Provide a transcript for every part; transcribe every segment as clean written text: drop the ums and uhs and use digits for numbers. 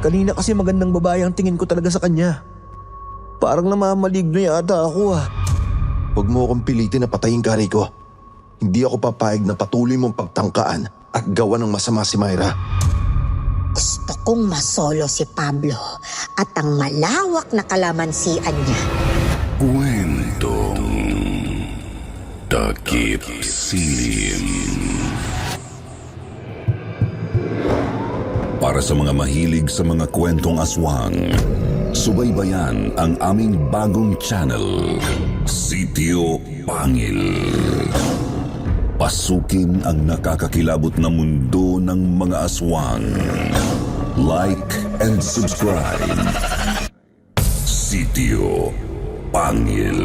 Kanina kasi magandang babae ang tingin ko talaga sa kanya. Parang namamaligno yata ako ah. Huwag mo akong pilitin na patayin ka, Rico. Hindi ako papayag na patuloy mong pagtangkaan at gawa ng masama si Myra. Gusto kong masolo si Pablo at ang malawak na kalamansian niya. Kwentong Takip Silim. Para sa mga mahilig sa mga kwentong aswang, subaybayan ang aming bagong channel, Sitio Pangil. Pasukin ang nakakakilabot na mundo ng mga aswang. Like and subscribe. Sitio Pangil.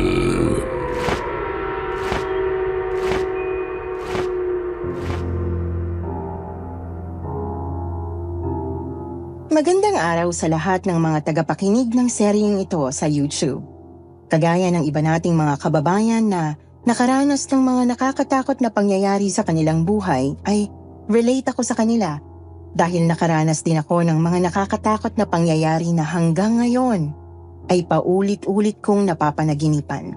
Magandang araw sa lahat ng mga tagapakinig ng seryeng ito sa YouTube. Kagaya ng iba nating mga kababayan na nakaranas ng mga nakakatakot na pangyayari sa kanilang buhay, ay relate ako sa kanila dahil nakaranas din ako ng mga nakakatakot na pangyayari na hanggang ngayon ay paulit-ulit kong napapanaginipan.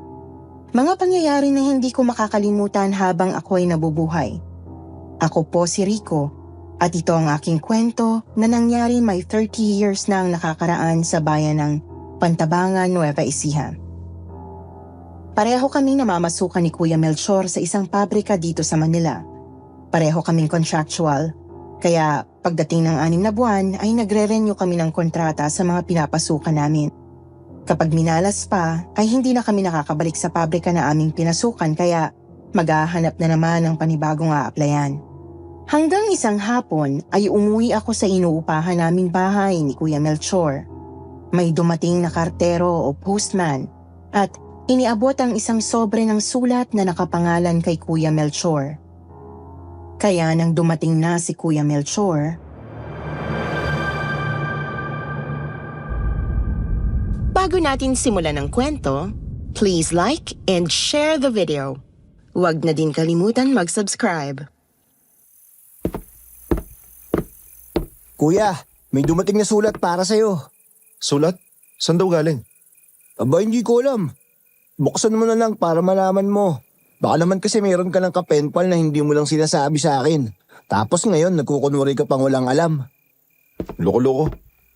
Mga pangyayari na hindi ko makakalimutan habang ako ay nabubuhay. Ako po si Rico. At ito ang aking kwento na nangyari may 30 years na ang nakakaraan sa bayan ng Pantabangan, Nueva Ecija. Pareho kaming namamasukan ni Kuya Melchor sa isang pabrika dito sa Manila. Pareho kaming contractual, kaya pagdating ng 6 na buwan ay nagre-renew kami ng kontrata sa mga pinapasukan namin. Kapag minalas pa ay hindi na kami nakakabalik sa pabrika na aming pinasukan kaya maghahanap na naman ng panibagong a-applyan. Hanggang isang hapon ay umuwi ako sa inuupahan naming bahay ni Kuya Melchor. May dumating na kartero o postman at iniabot ang isang sobre ng sulat na nakapangalan kay Kuya Melchor. Kaya nang dumating na si Kuya Melchor, bago natin simulan ang kwento, please like and share the video. Huwag na din kalimutan mag-subscribe. Kuya, may dumating na sulat para sa'yo. Sulat? Saan daw galing? Aba, hindi ko alam. Buksan mo na lang para malaman mo. Baka naman kasi mayroon ka ng kapenpal na hindi mo lang sinasabi sa akin. Tapos ngayon, nagkukunwari ka pang walang alam. Loko-loko.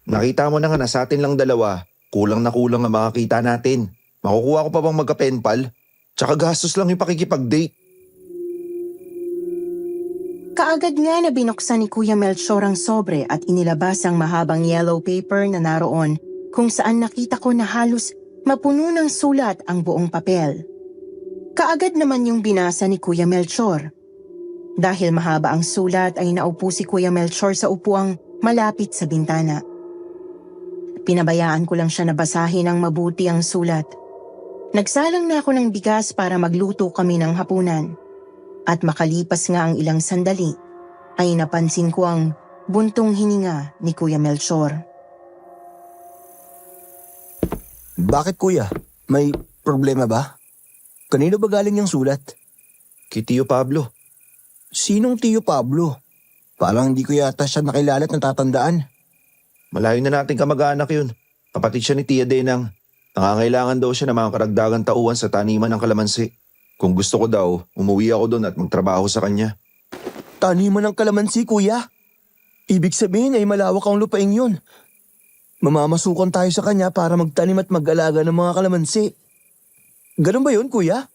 Nakita mo na nga na sa atin lang dalawa. Kulang na kulang ang makakita natin. Makukuha ko pa bang magka-penpal? Tsaka gastos lang yung pakikipag-date. Kaagad nga na binuksan ni Kuya Melchor ang sobre at inilabas ang mahabang yellow paper na naroon kung saan nakita ko na halos mapuno ng sulat ang buong papel. Kaagad naman yung binasa ni Kuya Melchor. Dahil mahaba ang sulat ay naupo si Kuya Melchor sa upuang malapit sa bintana. Pinabayaan ko lang siya na basahin ng mabuti ang sulat. Nagsalang na ako ng bigas para magluto kami ng hapunan. At makalipas nga ang ilang sandali, ay napansin ko ang buntong hininga ni Kuya Melchor. Bakit kuya? May problema ba? Kanino ba galing yung sulat? Kay Tio Pablo. Sinong Tio Pablo? Parang hindi ko yata siya nakilala at natatandaan. Malayo na natin kamag-anak yun. Kapatid siya ni Tia Denang. Nangangailangan daw siya ng mga karagdagang tauhan sa taniman ng kalamansi. Kung gusto ko daw, umuwi ako doon at magtrabaho sa kanya. Taniman ng kalamansi, kuya. Ibig sabihin ay malawak ang lupaing yun. Mamamasukan tayo sa kanya para magtanim at mag-alaga ng mga kalamansi. Ganun ba yun, kuya?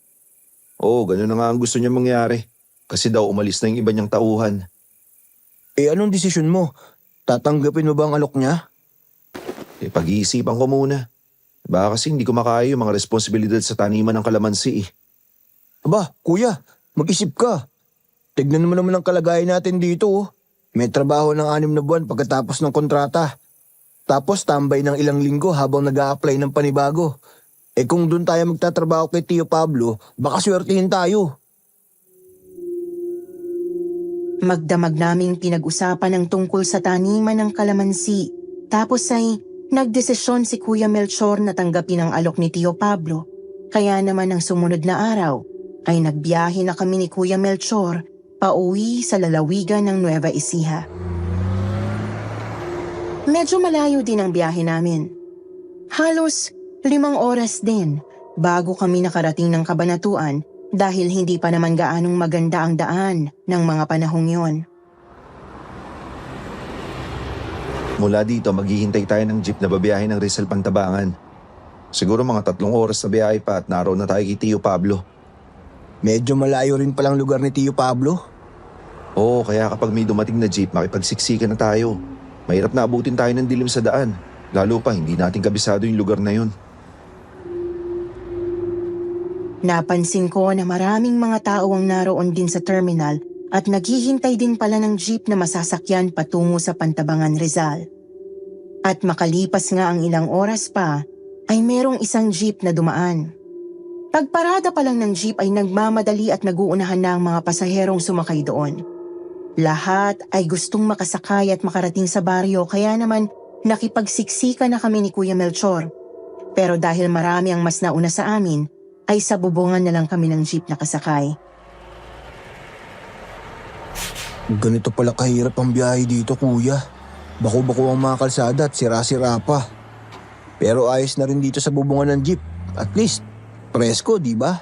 Oo, ganun na nga ang gusto niya mangyari. Kasi daw umalis na yung iba niyang tauhan. Eh anong desisyon mo? Tatanggapin mo ba ang alok niya? Eh pag-iisipan ko muna. Baka kasi hindi ko makaya yung mga responsibilidad sa taniman ng kalamansi eh. Aba, kuya, mag-isip ka. Tignan mo naman ang kalagayan natin dito. Oh. May trabaho ng 6 na buwan pagkatapos ng kontrata. Tapos tambay ng ilang linggo habang nag-a-apply ng panibago. Eh kung doon tayo magtatrabaho kay Tio Pablo, baka swertihin tayo. Magdamag naming pinag-usapan ang tungkol sa taniman ng kalamansi. Tapos ay nagdesisyon si Kuya Melchor na tanggapin ang alok ni Tio Pablo. Kaya naman ang sumunod na araw ay nagbiyahe na kami ni Kuya Melchor pauwi sa lalawigan ng Nueva Ecija. Medyo malayo din ang biyahe namin. Halos 5 oras din bago kami nakarating ng Kabanatuan dahil hindi pa naman gaanong maganda ang daan ng mga panahong yon. Mula dito, maghihintay tayo ng jeep na babiyahe ng Rizal Pantabangan. Siguro mga 3 oras na biyahe pa at naroon na tayo kay Tio Pablo. Medyo malayo rin palang lugar ni Tio Pablo. Oo, kaya kapag may dumating na jeep, makipagsiksikan na tayo. Mahirap na abutin tayo ng dilim sa daan. Lalo pa, hindi natin kabisado yung lugar na yun. Napansin ko na maraming mga tao ang naroon din sa terminal at naghihintay din pala ng jeep na masasakyan patungo sa Pantabangan, Rizal. At makalipas nga ang ilang oras pa, ay merong isang jeep na dumaan. Pagparada pa lang ng jeep ay nagmamadali at naguunahan na ang mga pasaherong sumakay doon. Lahat ay gustong makasakay at makarating sa baryo kaya naman nakipagsiksika na kami ni Kuya Melchor. Pero dahil marami ang mas nauna sa amin, ay sa bubungan na lang kami ng jeep nakasakay. Ganito pala kahirap ang biyahe dito, kuya. Bako-bako ang mga kalsada at sira-sira pa. Pero ayos na rin dito sa bubungan ng jeep. At least, presko, di ba?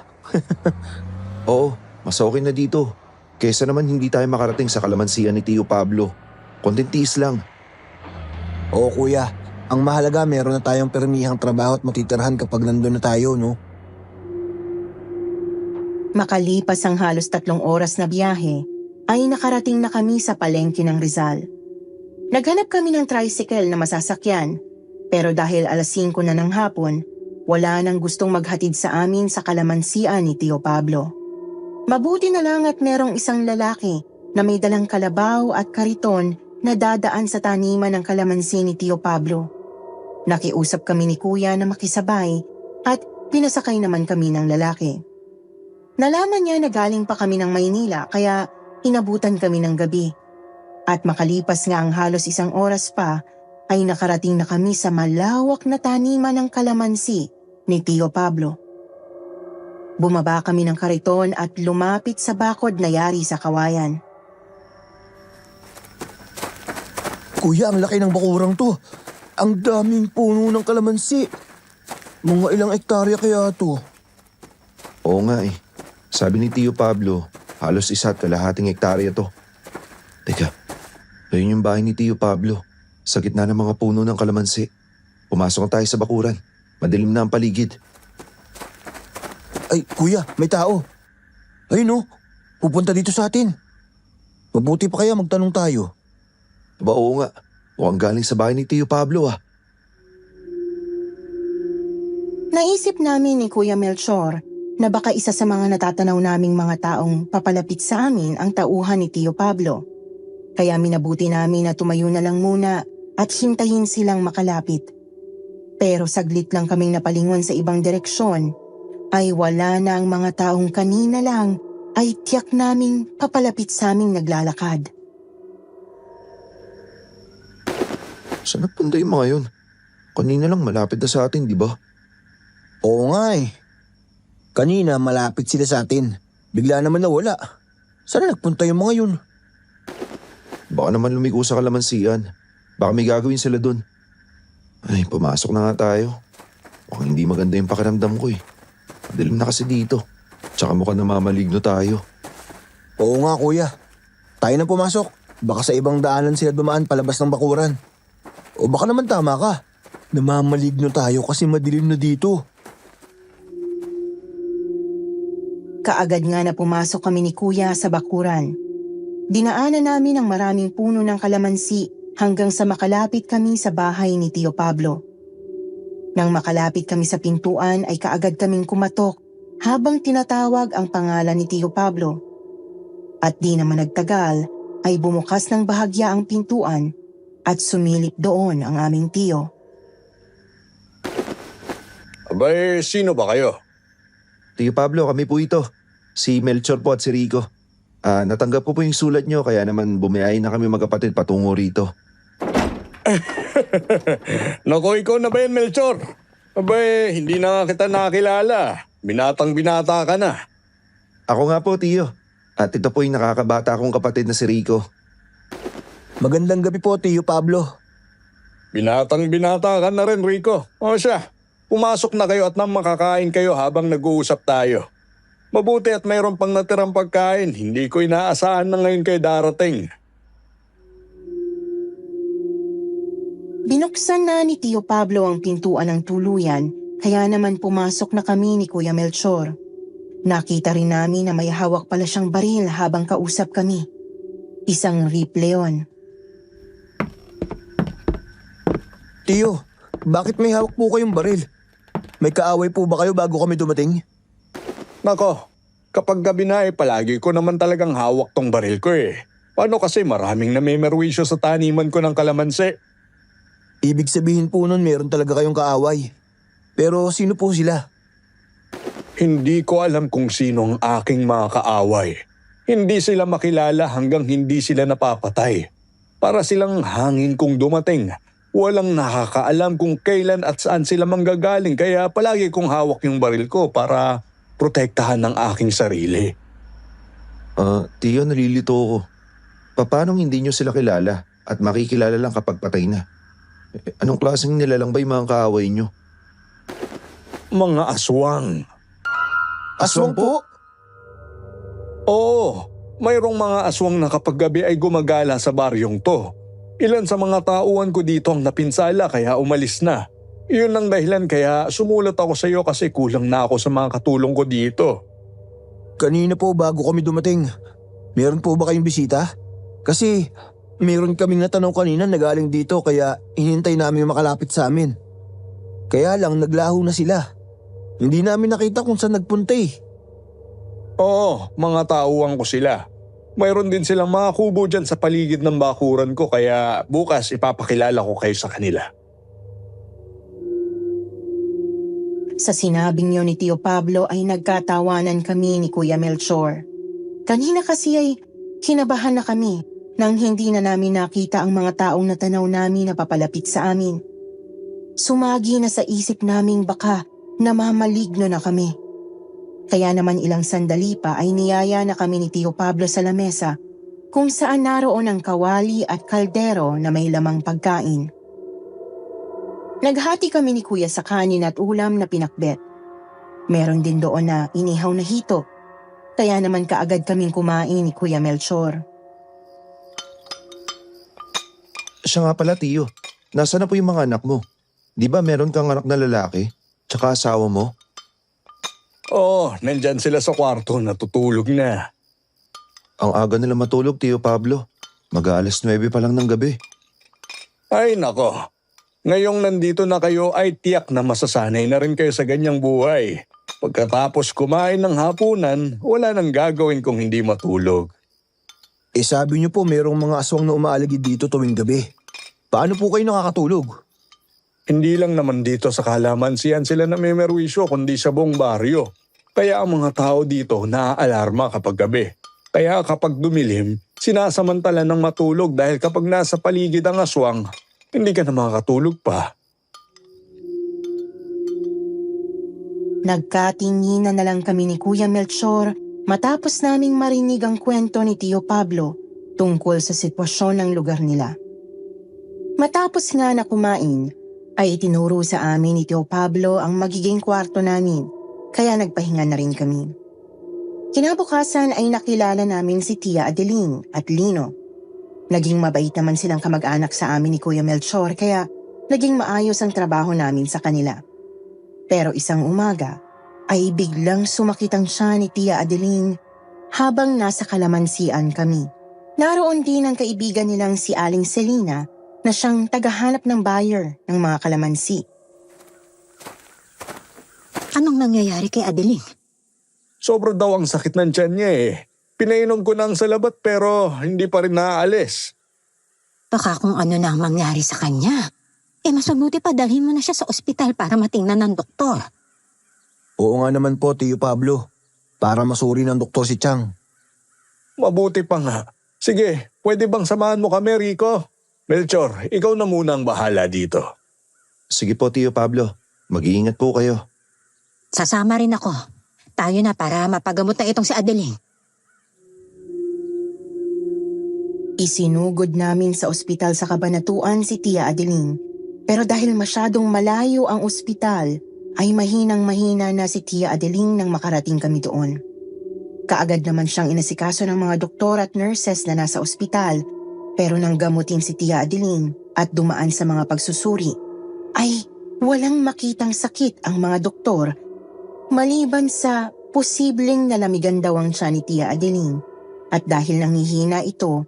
Oo, mas okay na dito. Kesa naman hindi tayo makarating sa kalamansian ni Tio Pablo. Konting tiis lang. Oo, kuya. Ang mahalaga, meron na tayong permihang trabaho at matitirhan kapag nandun na tayo, no? Makalipas ang halos 3 oras na biyahe, ay nakarating na kami sa palengke ng Rizal. Naghanap kami ng tricycle na masasakyan, pero dahil 5:00 na ng hapon, wala nang gustong maghatid sa amin sa kalamansian ni Tio Pablo. Mabuti na lang at merong isang lalaki na may dalang kalabaw at kariton na dadaan sa taniman ng kalamansi ni Tio Pablo. Nakiusap kami ni Kuya na makisabay at pinasakay naman kami ng lalaki. Nalaman niya na galing pa kami ng Maynila kaya inabutan kami ng gabi. At makalipas nga ang halos 1 oras pa ay nakarating na kami sa malawak na taniman ng kalamansi ni Tio Pablo. Bumaba kami ng kariton at lumapit sa bakod na yari sa kawayan. Kuya, ang laki ng bakurang to. Ang daming puno ng kalamansi. Mga ilang ektarya kaya to. Oo nga eh. Sabi ni Tio Pablo, halos 1.5 hektarya to. Teka, ayun yung bahay ni Tio Pablo. Sa gitna ng mga puno ng kalamansi. Pumasok na tayo sa bakuran. Madilim na ang paligid. Ay, kuya, may tao. Ayun, oh, pupunta dito sa atin. Mabuti pa kaya magtanong tayo. Aba oo nga, mukhang galing sa bahay ni Tio Pablo ah. Naisip namin ni Kuya Melchor na baka isa sa mga natatanaw naming mga taong papalapit sa amin ang tauhan ni Tio Pablo. Kaya minabuti namin na tumayo na lang muna at hintayin silang makalapit. Pero saglit lang kaming napalingon sa ibang direksyon, ay wala na ang mga taong kanina lang ay tiyak naming papalapit sa aming naglalakad. Saan nagpunta yung mga yun? Kanina lang malapit na sa atin, di ba? Oo nga eh. Kanina malapit sila sa atin. Bigla naman nawala. Saan nagpunta yung mga yun? Baka naman lumiko sa kalamansian. Baka may gagawin sila dun. Ay, pumasok na nga tayo. Mukhang hindi maganda yung pakiramdam ko eh. Madilim na kasi dito. Tsaka mukhang namamaligno tayo. Oo nga, kuya. Tayo na pumasok. Baka sa ibang daanan sila dumaan palabas ng bakuran. O baka naman tama ka. Namamaligno tayo kasi madilim na dito. Kaagad nga na pumasok kami ni Kuya sa bakuran. Dinaanan namin ang maraming puno ng kalamansi hanggang sa makalapit kami sa bahay ni Tio Pablo. Nang makalapit kami sa pintuan ay kaagad kaming kumatok habang tinatawag ang pangalan ni Tio Pablo. At di naman nagtagal ay bumukas ng bahagya ang pintuan at sumilip doon ang aming tiyo. Abay, sino ba kayo? Tio Pablo, kami po ito. Si Melchor po at si Rico. Natanggap ko po yung sulat nyo kaya naman bumiyahin na kami magkapatid patungo rito. Naku, ikaw na ba yan, Melchor? Abay, hindi na nga kita nakilala. Binatang binata ka na. Ako nga po, Tio. At ito po yung nakakabata kong kapatid na si Rico. Magandang gabi po, Tio Pablo. Binatang-binata ka na rin, Rico. O siya, pumasok na kayo at nang makakain kayo habang nag-uusap tayo. Mabuti at mayroon pang natirang pagkain. Hindi ko inaasahan na ngayon kayo darating. Binuksan na ni Tio Pablo ang pintuan ng tuluyan, kaya naman pumasok na kami ni Kuya Melchor. Nakita rin namin na may hawak pala siyang baril habang kausap kami. Isang Rip Leon. Tiyo, bakit may hawak po kayong baril? May kaaway po ba kayo bago kami dumating? Nako, kapag gabi na palagi ko naman talagang hawak tong baril ko eh. Paano kasi maraming namimerwisyo sa taniman ko ng kalamansi? Ibig sabihin po nun meron talaga kayong kaaway. Pero sino po sila? Hindi ko alam kung sino ang aking mga kaaway. Hindi sila makilala hanggang hindi sila napapatay. Para silang hangin kung dumating. Walang nakakaalam kung kailan at saan sila manggagaling kaya palagi kong hawak yung baril ko para protektahan ng aking sarili. Tiyo, nalilito ko. Paano hindi nyo sila kilala at makikilala lang kapag patay na? Anong klaseng nilalang ba yung mga kaaway nyo? Mga aswang. Aswang po? Oo, mayroong mga aswang na kapag gabi ay gumagala sa baryong to. Ilan sa mga tauhan ko dito ang napinsala kaya umalis na. Iyon ang dahilan kaya sumulat ako sa iyo kasi kulang na ako sa mga katulong ko dito. Kanina po bago kami dumating, meron po ba kayong bisita? Kasi meron kaming natanong kanina na galing dito kaya hinintay namin makalapit sa amin. Kaya lang naglaho na sila. Hindi namin nakita kung saan nagpunta eh. Oo, mga tauhan ko sila. Mayroon din silang mga kubo dyan sa paligid ng bakuran ko kaya bukas ipapakilala ko kayo sa kanila. Sa sinabing niyo ni Tio Pablo ay nagkatawanan kami ni Kuya Melchor. Kanina kasi ay kinabahan na kami nang hindi na namin nakita ang mga taong natanaw namin na papalapit sa amin. Sumagi na sa isip naming baka namamaligno na kami. Kaya naman ilang sandali pa ay niyaya na kami ni Tio Pablo sa lamesa kung saan naroon ang kawali at kaldero na may lamang pagkain. Naghati kami ni Kuya sa kanin at ulam na pinakbet. Meron din doon na inihaw na hito, kaya naman kaagad kaming kumain ni Kuya Melchor. Siya nga pala, Tiyo. Nasaan na po yung mga anak mo? Di ba meron kang anak na lalaki? Tsaka asawa mo? Oo, nandyan sila sa kwarto, natutulog na. Ang aga nila matulog, Tiyo Pablo. Mag-aalas 9 pa lang ng gabi. Ay nako, ngayong nandito na kayo ay tiyak na masasanay na rin kayo sa ganyang buhay. Pagkatapos kumain ng hapunan, wala nang gagawin kung hindi matulog. Eh sabi niyo po merong mga aswang na umaaligid dito tuwing gabi. Paano po kayo nakakatulog? Hindi lang naman dito sa kalamansian sila na may merwisyo kundi sa buong baryo. Kaya ang mga tao dito naaalarma kapag gabi. Kaya kapag dumilim, sinasamantala ng matulog dahil kapag nasa paligid ang aswang, hindi ka na makakatulog pa. Nagkatinginan na lang kami ni Kuya Melchor matapos naming marinig ang kwento ni Tio Pablo tungkol sa sitwasyon ng lugar nila. Matapos nga na kumain, ay itinuro sa amin ni Tio Pablo ang magiging kwarto namin, kaya nagpahinga na rin kami. Kinabukasan ay nakilala namin si Tia Adeline at Lino. Naging mabait naman silang kamag-anak sa amin ni Kuya Melchor kaya naging maayos ang trabaho namin sa kanila. Pero isang umaga ay biglang sumakit ang tiyan ni Tia Adeline habang nasa kalamansian kami. Naroon din ang kaibigan nilang si Aling Selina na siyang tagahanap ng buyer ng mga kalamansi. Anong nangyayari kay Adeline? Sobra daw ang sakit ng tiyan niya eh. Pinainom ko na ang salabat pero hindi pa rin naaalis. Baka kung ano na ang mangyari sa kanya. Mas mabuti pa dalhin mo na siya sa ospital para matingnan ng doktor. Oo nga naman po, Tio Pablo. Para masuri ng doktor si Chang. Mabuti pa nga. Sige, pwede bang samahan mo kami, Rico? Melchor, ikaw na muna ang bahala dito. Sige po, Tiyo Pablo. Mag-iingat po kayo. Sasama rin ako. Tayo na para mapagamot na itong si Adeline. Isinugod namin sa ospital sa Kabanatuan si Tia Adeline Pero dahil masyadong malayo ang ospital, ay mahinang-mahina na si Tia Adeling nang makarating kami doon. Kaagad naman siyang inasikaso ng mga doktor at nurses na nasa ospital, pero nang gamutin si Tia Adeling at dumaan sa mga pagsusuri, ay walang makitang sakit ang mga doktor maliban sa posibleng nalamigan daw ang tiyan ni Tia Adeling, at dahil nanghihina ito,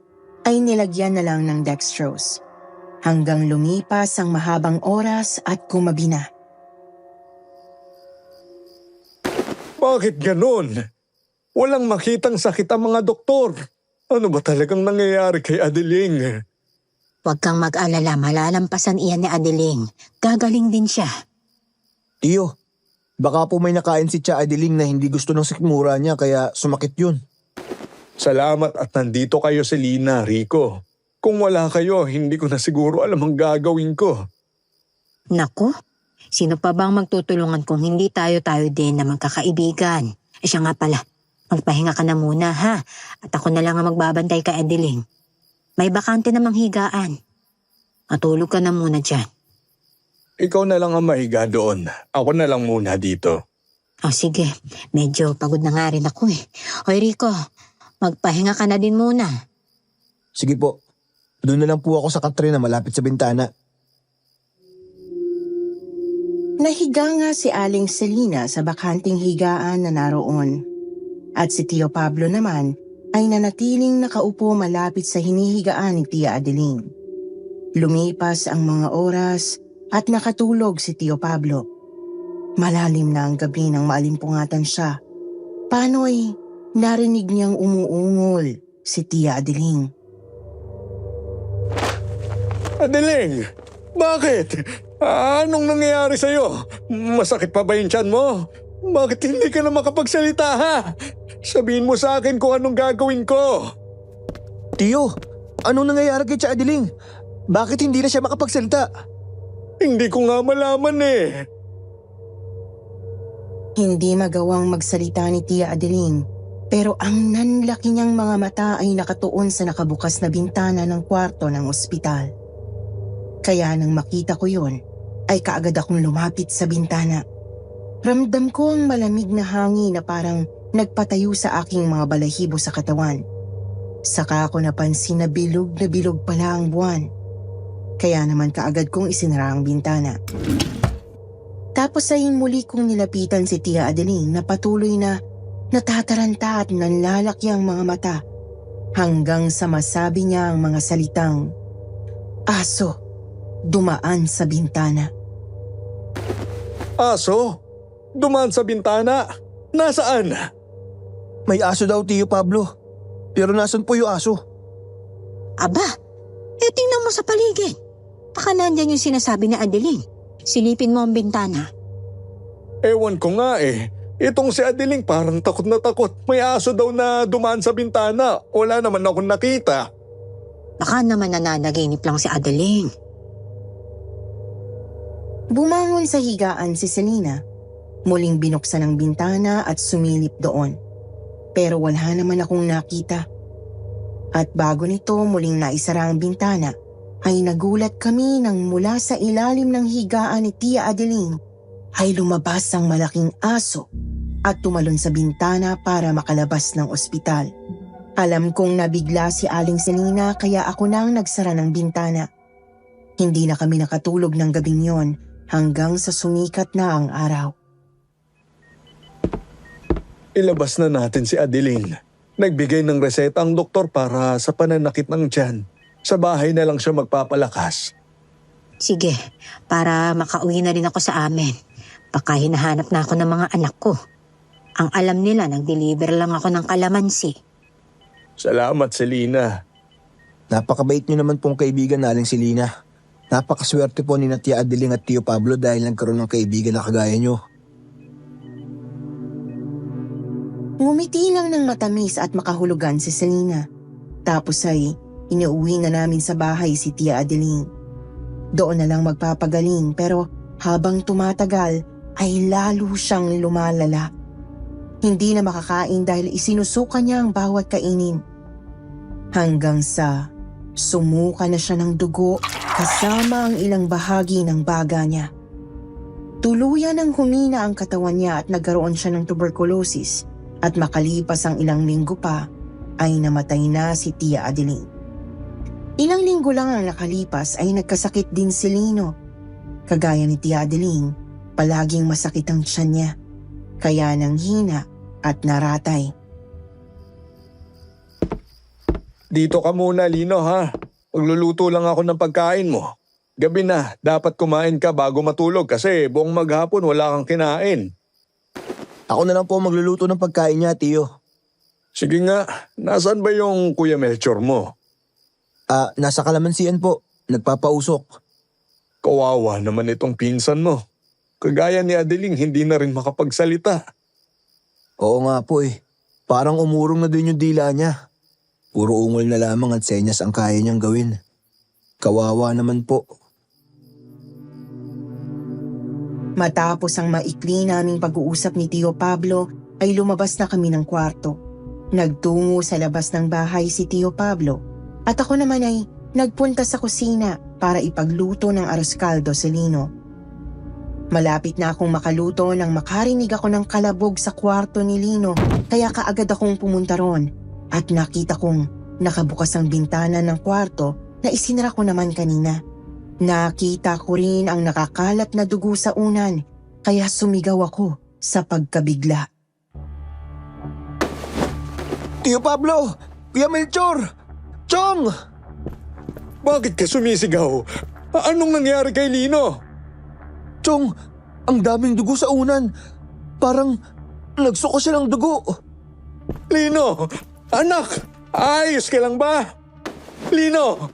ay nilagyan na lang ng dextrose. Hanggang lumipas ang mahabang oras at gumabi na. Bakit ganon? Walang makitang sakit ang mga doktor. Ano ba talagang nangyayari kay Adeling? Huwag kang mag-alala, malalampasan iyan ni Adeling. Gagaling din siya. Tiyo, baka po may nakain si Tia Adeling na hindi gusto ng sikmura niya kaya sumakit yun. Salamat at nandito kayo si Lina, Rico. Kung wala kayo, hindi ko na siguro alam ang gagawin ko. Naku, sino pa bang magtutulungan kung hindi tayo-tayo din na magkakaibigan? Siya nga pala, magpahinga ka na muna ha, at ako na lang ang magbabantay kay Adeling. May bakante namang higaan. Matulog ka na muna dyan. Ikaw na lang ang mahiga doon. Ako na lang muna dito. Sige, medyo pagod na nga rin ako eh. Hoy Rico, magpahinga ka na din muna. Sige po, doon na lang po ako sa katre na malapit sa bintana. Nahiga nga si Aling Selina sa bakanting higaan na naroon. At si Tio Pablo naman ay nanatiling nakaupo malapit sa hinihigaan ni Tia Adeling. Lumipas ang mga oras at nakatulog si Tio Pablo. Malalim na ang gabi nang maalimpungatan siya. Pano'y narinig niyang umuungol si Tia Adeling. Adeling! Bakit? Anong nangyayari sa'yo? Masakit pa ba yung tiyan mo? Bakit hindi ka na makapagsalita ha? Sabihin mo sa akin kung anong gagawin ko. Tiyo, anong nangyayari kay Tia Adeling? Bakit hindi na siya makapagsalita? Hindi ko nga malaman eh. Hindi magawang magsalita ni Tia Adeling, pero ang nanlaki niyang mga mata ay nakatuon sa nakabukas na bintana ng kwarto ng ospital. Kaya nang makita ko yon, ay kaagad akong lumapit sa bintana. Ramdam ko ang malamig na hangin na parang nagpatayo sa aking mga balahibo sa katawan. Saka ako napansin na bilog pala ang buwan. Kaya naman kaagad kong isinara ang bintana. Tapos ay muli kong nilapitan si Tia Adeling na patuloy na natataranta at nanlalaki ang mga mata hanggang sa masabi niya ang mga salitang, "Aso, dumaan sa bintana." Aso? Dumaan sa bintana? Nasaan? May aso daw, Tiyo Pablo. Pero nasan po yung aso? Aba, tingnan mo sa paligid. Baka nandyan yung sinasabi ni Adeling. Silipin mo ang bintana. Ewan ko nga eh. Itong si Adeling parang takot na takot. May aso daw na dumaan sa bintana. Wala naman akong nakita. Baka naman nananaginip lang si Adeling. Bumangon sa higaan si Selina. Muling binuksan ang bintana at sumilip doon. Pero wala naman akong nakita. At bago nito muling naisara ang bintana, ay nagulat kami nang mula sa ilalim ng higaan ni Tia Adeling ay lumabas ang malaking aso at tumalon sa bintana para makalabas ng ospital. Alam kong nabigla si Aling Selina kaya ako nang nagsara ng bintana. Hindi na kami nakatulog ng gabing yon hanggang sa sumikat na ang araw. Ilabas na natin si Adeling. Nagbigay ng reseta ang doktor para sa pananakit ng tiyan. Sa bahay na lang siya magpapalakas. Sige, para makauwi na rin ako sa amin. Baka hinahanap na ako ng mga anak ko. Ang alam nila, nag-deliver lang ako ng kalamansi. Salamat, Selina. Napakabait niyo naman pong kaibigan naling si Lina. Napakaswerte po ni Tia Adeling at Tio Pablo dahil nagkaroon ng kaibigan na kagaya niyo. Ngumiti lang ng matamis at makahulugan si Selina. Tapos ay inuuwi na namin sa bahay si Tia Adeling. Doon na lang magpapagaling pero habang tumatagal ay lalo siyang lumalala. Hindi na makakain dahil isinusuka niya ang bawat kainin. Hanggang sa sumuka na siya ng dugo kasama ang ilang bahagi ng baga niya. Tuluyan ang humina ang katawan niya at nagkaroon siya ng tuberculosis at makalipas ang ilang linggo pa ay namatay na si Tia Adeline. Ilang linggo lang ang nakalipas ay nagkasakit din si Lino. Kagaya ni Tia Adeline, palaging masakit ang tiyan niya, kaya nang hina at naratay. Dito ka muna, Lino, ha? Magluluto lang ako ng pagkain mo. Gabi na, dapat kumain ka bago matulog kasi buong maghapon wala kang kinain. Ako na lang po magluluto ng pagkain niya, Tiyo. Sige nga, nasaan ba yung Kuya Melchor mo? Nasa kalamansian po. Nagpapausok. Kawawa naman itong pinsan mo. Kagaya ni Adeling, hindi na rin makapagsalita. Oo nga po eh. Parang umurong na din yung dila niya. Puro ungol na lamang at senyas ang kaya niyang gawin. Kawawa naman po. Matapos ang maikli naming pag-uusap ni Tio Pablo ay lumabas na kami ng kwarto. Nagtungo sa labas ng bahay si Tio Pablo at ako naman ay nagpunta sa kusina para ipagluto ng arroz caldo si Lino. Malapit na akong makaluto nang makarinig ako ng kalabog sa kwarto ni Lino kaya kaagad akong pumunta ron at nakita kong nakabukas ang bintana ng kwarto na isinara ko naman kanina. Nakita ko rin ang nakakalat na dugo sa unan, kaya sumigaw ako sa pagkabigla. Tiyo Pablo! Kuya Melchor! Chong! Bakit ka sumisigaw? Anong nangyari kay Lino? Chong! Ang daming dugo sa unan. Parang nagsuko siya ng dugo. Lino! Anak! Ayos ka lang ba? Lino!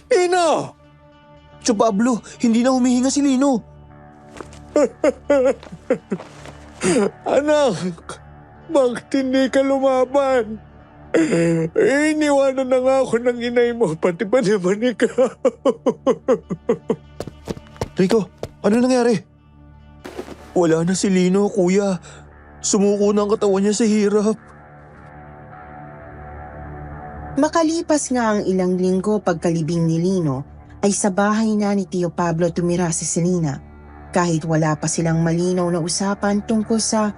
Lino! Tiyo Pablo, hindi na humihinga si Lino. Anak! Bakit hindi ka lumaban? Iniwanan na nga ako ng inay mo, pati pa naman ikaw. Rico, ano nangyari? Wala na si Lino, kuya. Sumuko na ang katawan niya sa hirap. Makalipas nga ang ilang linggo pagkalibing ni Lino, ay sa bahay na ni Tio Pablo tumira si Selena kahit wala pa silang malinaw na usapan tungkol sa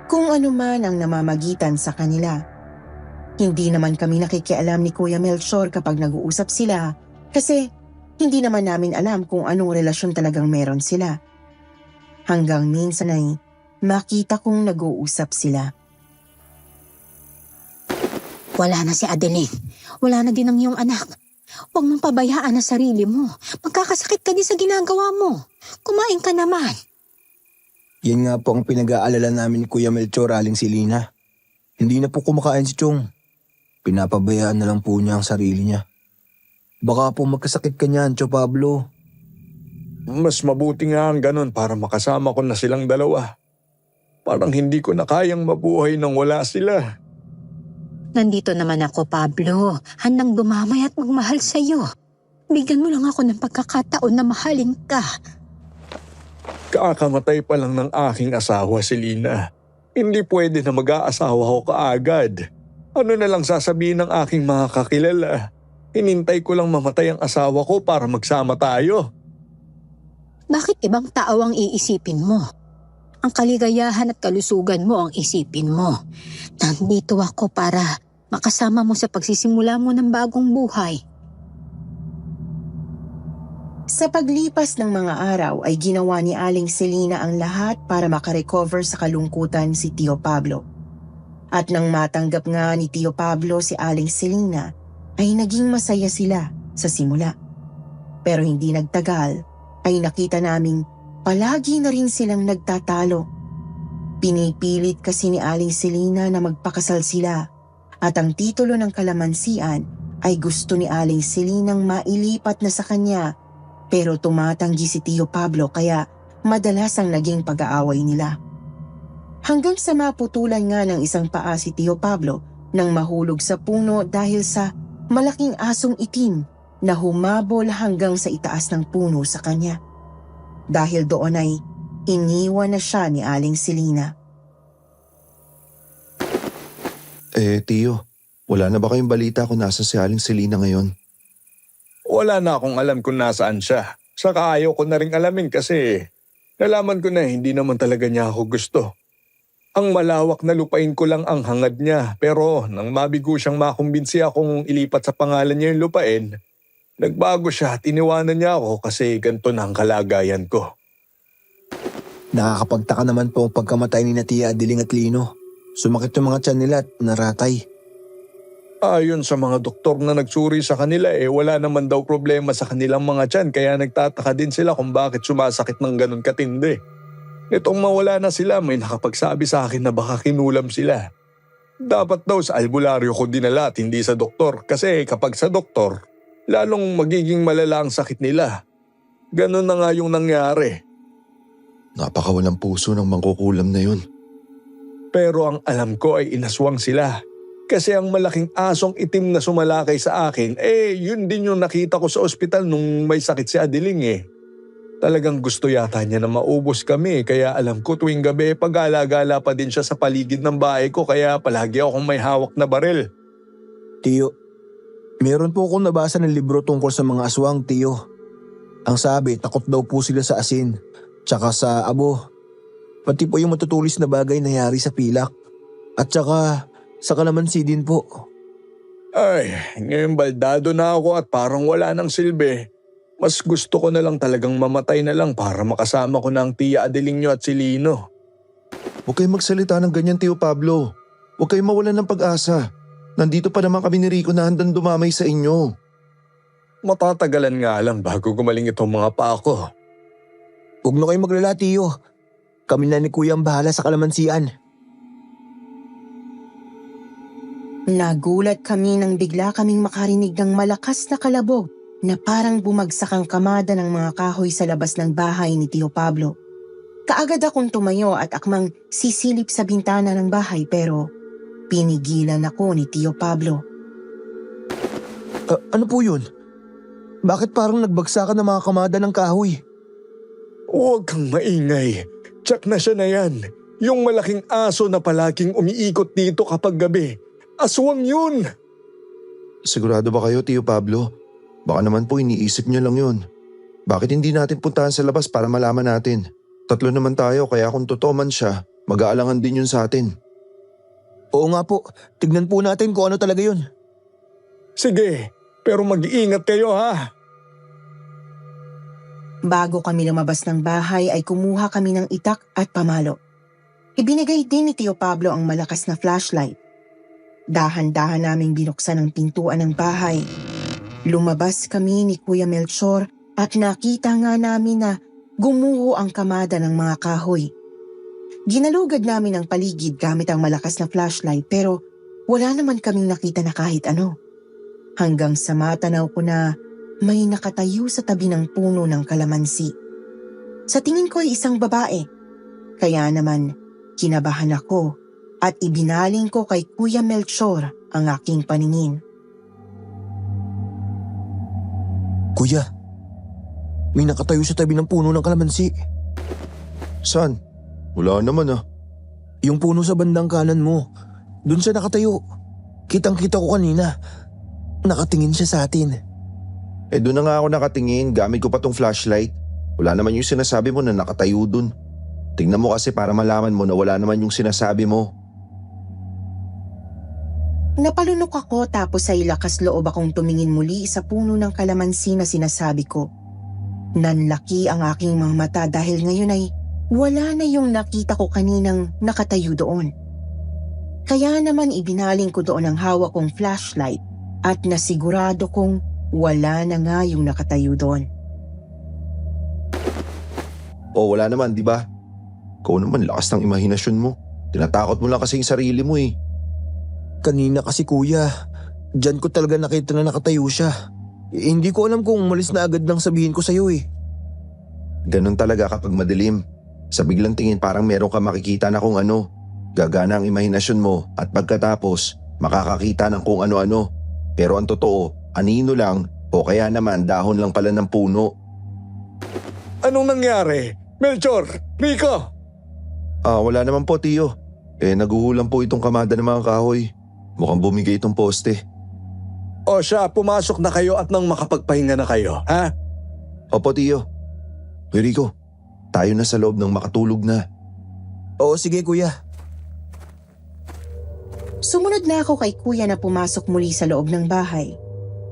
kung ano man ang namamagitan sa kanila. Hindi naman kami nakikialam ni Kuya Melchor kapag nag-uusap sila kasi hindi naman namin alam kung anong relasyon talagang meron sila. Hanggang minsan ay makita kong nag-uusap sila. Wala na si Adeline. Wala na din ang iyong anak. Huwag mong pabayaan ang sarili mo. Magkakasakit ka din sa ginagawa mo. Kumain ka naman. Yan nga po ang pinag-aalala namin ni Kuya Melchor, Aling Selena. Hindi na po kumakain si Chong. Pinapabayaan na lang po niya ang sarili niya. Baka po magkasakit ka niyan, Tio Pablo. Mas mabuti nga ang ganun para makasama ko na silang dalawa. Parang hindi ko na kayang mabuhay nang wala sila. Nandito naman ako, Pablo. Handang dumamay at magmahal sa'yo. Bigyan mo lang ako ng pagkakataon na mahalin ka. Kakamatay pa lang ng aking asawa si Lina. Hindi pwede na mag-aasawa ko kaagad. Ano na lang sasabihin ng aking mga kakilala? Hinintay ko lang mamatay ang asawa ko para magsama tayo. Bakit ibang tao ang iisipin mo? Ang kaligayahan at kalusugan mo ang isipin mo. Nandito ako para makasama mo sa pagsisimula mo ng bagong buhay. Sa paglipas ng mga araw ay ginawa ni Aling Selena ang lahat para makarecover sa kalungkutan si Tio Pablo. At nang matanggap nga ni Tio Pablo si Aling Selena, ay naging masaya sila sa simula. Pero hindi nagtagal ay nakita naming palagi na rin silang nagtatalo. Pinipilit kasi ni Aling Selena na magpakasal sila at ang titulo ng kalamansian ay gusto ni Aling Selenang mailipat na sa kanya pero tumatanggi si Tio Pablo kaya madalas ang naging pag-aaway nila. Hanggang sa maputulan nga ng isang paa si Tio Pablo nang mahulog sa puno dahil sa malaking asong itim na humabol hanggang sa itaas ng puno sa kanya. Dahil doon ay iniwan na siya ni Aling Selena. Tio, wala na ba kayong balita kung nasa si Aling Selena ngayon? Wala na akong alam kung nasaan siya. Saka ayaw ko na rin alamin kasi nalaman ko na hindi naman talaga niya ako gusto. Ang malawak na lupain ko lang ang hangad niya, pero nang mabigo siyang makumbinsi akong ilipat sa pangalan niya yung lupain, nagbago siya at iniwanan niya ako kasi ganito na ang kalagayan ko. Nakakapagtaka naman po ang pagkamatay ni na Tia Adeling at Lino. Sumakit yung mga tiyan nila at naratay. Ayon sa mga doktor na nagsuri sa kanila wala naman daw problema sa kanilang mga tiyan kaya nagtataka din sila kung bakit sumasakit ng ganun katindi. Nitong mawala na sila may nakapagsabi sa akin na baka kinulam sila. Dapat daw sa albularyo ko dinala at hindi sa doktor kasi kapag sa doktor, lalong magiging malala ang sakit nila. Ganun na nga yung nangyari. Napakawalang puso ng mangkukulam na yun. Pero ang alam ko ay inaswang sila. Kasi ang malaking asong itim na sumalakay sa akin, yun din yung nakita ko sa ospital nung may sakit si Adeling Talagang gusto yata niya na maubos kami kaya alam ko tuwing gabi pag-alagala pa din siya sa paligid ng bahay ko kaya palagi akong may hawak na baril. Tiyo, meron po akong nabasa ng libro tungkol sa mga aswang, Tiyo. Ang sabi, takot daw po sila sa asin, tsaka sa abo. Pati po yung matutulis na bagay nangyari sa pilak. At tsaka sa kalamansi din po. Ay, ngayon baldado na ako at parang wala nang silbi. Mas gusto ko na lang talagang mamatay na lang para makasama ko na ang Tia Adeling nyo at si Lino. Huwag kayong magsalita ng ganyan, Tio Pablo. Huwag kayong mawalan ng pag-asa. Nandito pa naman kami ni Rico na handang dumamay sa inyo. Matatagalan nga lang bago gumaling itong mga paa ko. Huwag na kayong maglala, Tiyo. Kami na ni Kuya ang bahala sa kalamansian. Nagulat kami nang bigla kaming makarinig ng malakas na kalabog na parang bumagsak ang kamada ng mga kahoy sa labas ng bahay ni Tio Pablo. Kaagad akong tumayo at akmang sisilip sa bintana ng bahay pero pinigilan ako ni Tio Pablo. Ano po yun? Bakit parang nagbagsakan ng mga kamada ng kahoy? Huwag kang maingay. Tsak na siya na yan. Yung malaking aso na palaging umiikot dito kapag gabi. Aswang yun! Sigurado ba kayo, Tio Pablo? Baka naman po iniisip niyo lang yun. Bakit hindi natin puntahan sa labas para malaman natin? 3 naman tayo kaya kung totoo man siya, mag-aalangan din yun sa atin. Oo nga po, tignan po natin kung ano talaga yun. Sige, pero mag-iingat kayo ha. Bago kami lumabas ng bahay ay kumuha kami ng itak at pamalo. Ibinigay din ni Tio Pablo ang malakas na flashlight. Dahan-dahan naming binuksan ang pintuan ng bahay. Lumabas kami ni Kuya Melchor at nakita nga namin na gumuho ang kamada ng mga kahoy. Ginalugad namin ang paligid gamit ang malakas na flashlight pero wala naman kaming nakita na kahit ano. Hanggang sa matanaw ko na may nakatayo sa tabi ng puno ng kalamansi. Sa tingin ko ay isang babae. Kaya naman kinabahan ako at ibinaling ko kay Kuya Melchor ang aking paningin. Kuya, may nakatayo sa tabi ng puno ng kalamansi. Saan? Wala naman Yung puno sa bandang kanan mo, dun siya nakatayo. Kitang-kita ko kanina. Nakatingin siya sa atin. Doon na nga ako nakatingin, gamit ko pa tong flashlight. Wala naman yung sinasabi mo na nakatayo dun. Tingnan mo kasi para malaman mo na wala naman yung sinasabi mo. Napalunok ako tapos ay lakas loob akong tumingin muli sa puno ng kalamansi na sinasabi ko. Nanlaki ang aking mga mata dahil ngayon ay wala na yung nakita ko kaninang nakatayo doon. Kaya naman ibinaling ko doon ang hawak kong flashlight at nasigurado kong wala na nga yung nakatayo doon. Wala naman, di ba? Ikaw naman, lakas ng imahinasyon mo. Tinatakot mo lang kasi yung sarili mo Kanina kasi kuya, dyan ko talaga nakita na nakatayo siya. Hindi ko alam kung umalis na agad nang sabihin ko sa'yo Ganon talaga kapag madilim. Sa biglang tingin parang meron ka makikita na kung ano. Gagana ang imahinasyon mo at pagkatapos makakakita ng kung ano-ano. Pero ang totoo, anino lang o kaya naman dahon lang pala ng puno. Anong nangyari? Melchor! Rico! Wala naman po, Tio. Naguhulang po itong kamada ng mga kahoy. Mukhang bumigay itong poste. O siya, pumasok na kayo at nang makapagpahinga na kayo, ha? Opo, Tiyo. Kuya Rico, tayo na sa loob ng makatulog na. Oo, sige kuya. Sumunod na ako kay kuya na pumasok muli sa loob ng bahay.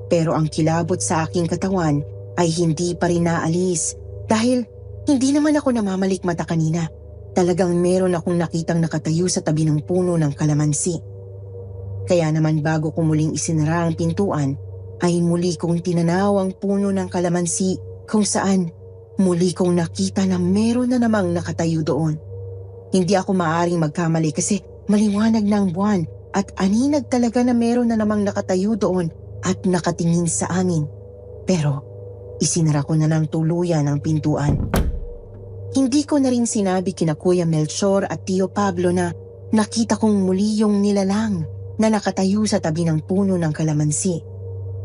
Pero ang kilabot sa aking katawan ay hindi pa rin naalis dahil hindi naman ako namamalikmata kanina. Talagang meron akong nakitang nakatayo sa tabi ng puno ng kalamansi. Kaya naman bago ko muling isinara ang pintuan, ay muli kong tinanaw ang puno ng kalamansi kung saan muli kong nakita na meron na namang nakatayo doon. Hindi ako maaring magkamali kasi maliwanag na ang buwan at aninag talaga na meron na namang nakatayo doon at nakatingin sa amin. Pero isinara ko na ng tuluyan ang pintuan. Hindi ko na rin sinabi kina Kuya Melchor at Tio Pablo na nakita kong muli yung nilalang na nakatayo sa tabi ng puno ng kalamansi.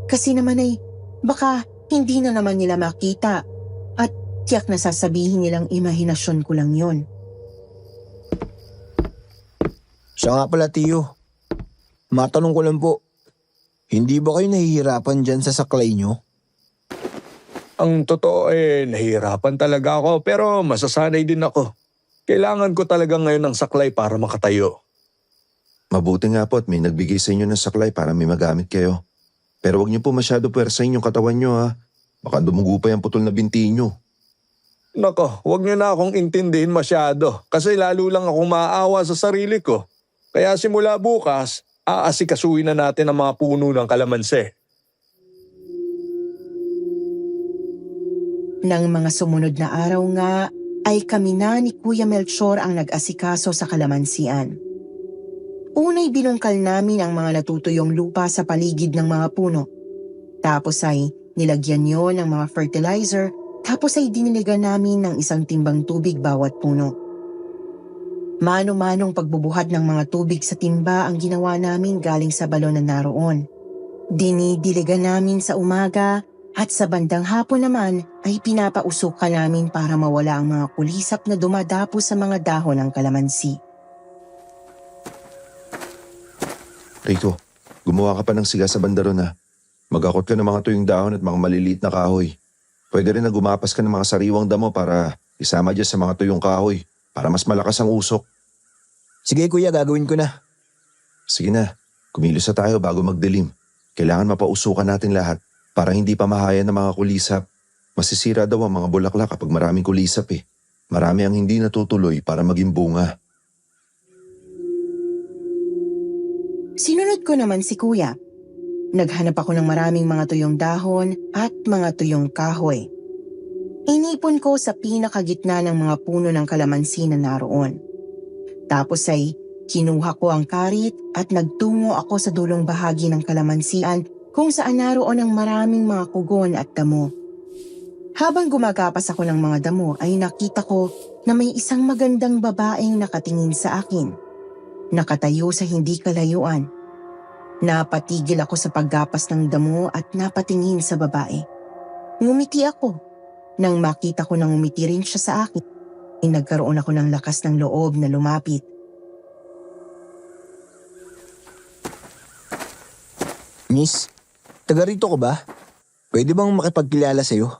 Kasi naman ay baka hindi na naman nila makita at tiyak na sasabihin nilang imahinasyon ko lang yon. Siya nga pala, Tiyo. Matanong ko lang po, hindi ba kayo nahihirapan dyan sa saklay nyo? Ang totoo nahihirapan talaga ako pero masasanay din ako. Kailangan ko talaga ngayon ng saklay para makatayo. Mabuti nga po at may nagbigay sa inyo ng saklay para may magamit kayo. Pero wag niyo po masyado puwersahin yung katawan niyo ha. Baka dumugo pa yung putol na binti niyo. Nako, huwag niyo na akong intindihin masyado kasi lalo lang akong maaawa sa sarili ko. Kaya simula bukas, aasikasuhin na natin ang mga puno ng kalamansi. Nang mga sumunod na araw nga, ay kami na ni Kuya Melchor ang nag-asikaso sa kalamansian. Unay binungkal namin ang mga natutuyong lupa sa paligid ng mga puno. Tapos ay nilagyan yon ng mga fertilizer, tapos ay diniligan namin ng isang timbang tubig bawat puno. Mano-manong pagbubuhat ng mga tubig sa timba ang ginawa namin galing sa balon na naroon. Dinidiligan namin sa umaga at sa bandang hapon naman ay pinapausukan namin para mawala ang mga kulisap na dumadapo sa mga dahon ng kalamansi. Rico, gumawa ka pa ng siga sa bandaron ha. Mag-akot ka ng mga tuyong dahon at mga maliliit na kahoy. Pwede rin na gumapas ka ng mga sariwang damo para isama dyan sa mga tuyong kahoy para mas malakas ang usok. Sige kuya, gagawin ko na. Sige na, kumilos na tayo bago magdilim. Kailangan mapausukan natin lahat para hindi pa mahayan ng mga kulisap. Masisira daw ang mga bulaklak kapag maraming kulisap eh. Marami ang hindi natutuloy para maging bunga. Sinunod ko naman si Kuya. Naghanap ako ng maraming mga tuyong dahon at mga tuyong kahoy. Inipon ko sa pinakagitna ng mga puno ng kalamansi na naroon. Tapos ay kinuha ko ang karit at nagtungo ako sa dulong bahagi ng kalamansian kung saan naroon ang maraming mga kugon at damo. Habang gumagapas ako ng mga damo ay nakita ko na may isang magandang babaeng nakatingin sa akin. Nakatayo sa hindi kalayuan. Napatigil ako sa paggapas ng damo at napatingin sa babae. Ngumiti ako. Nang makita ko nang ngumiti rin siya sa akin, ay nagkaroon ako ng lakas ng loob na lumapit. Miss, taga rito ko ba? Pwede bang makipagkilala sa'yo?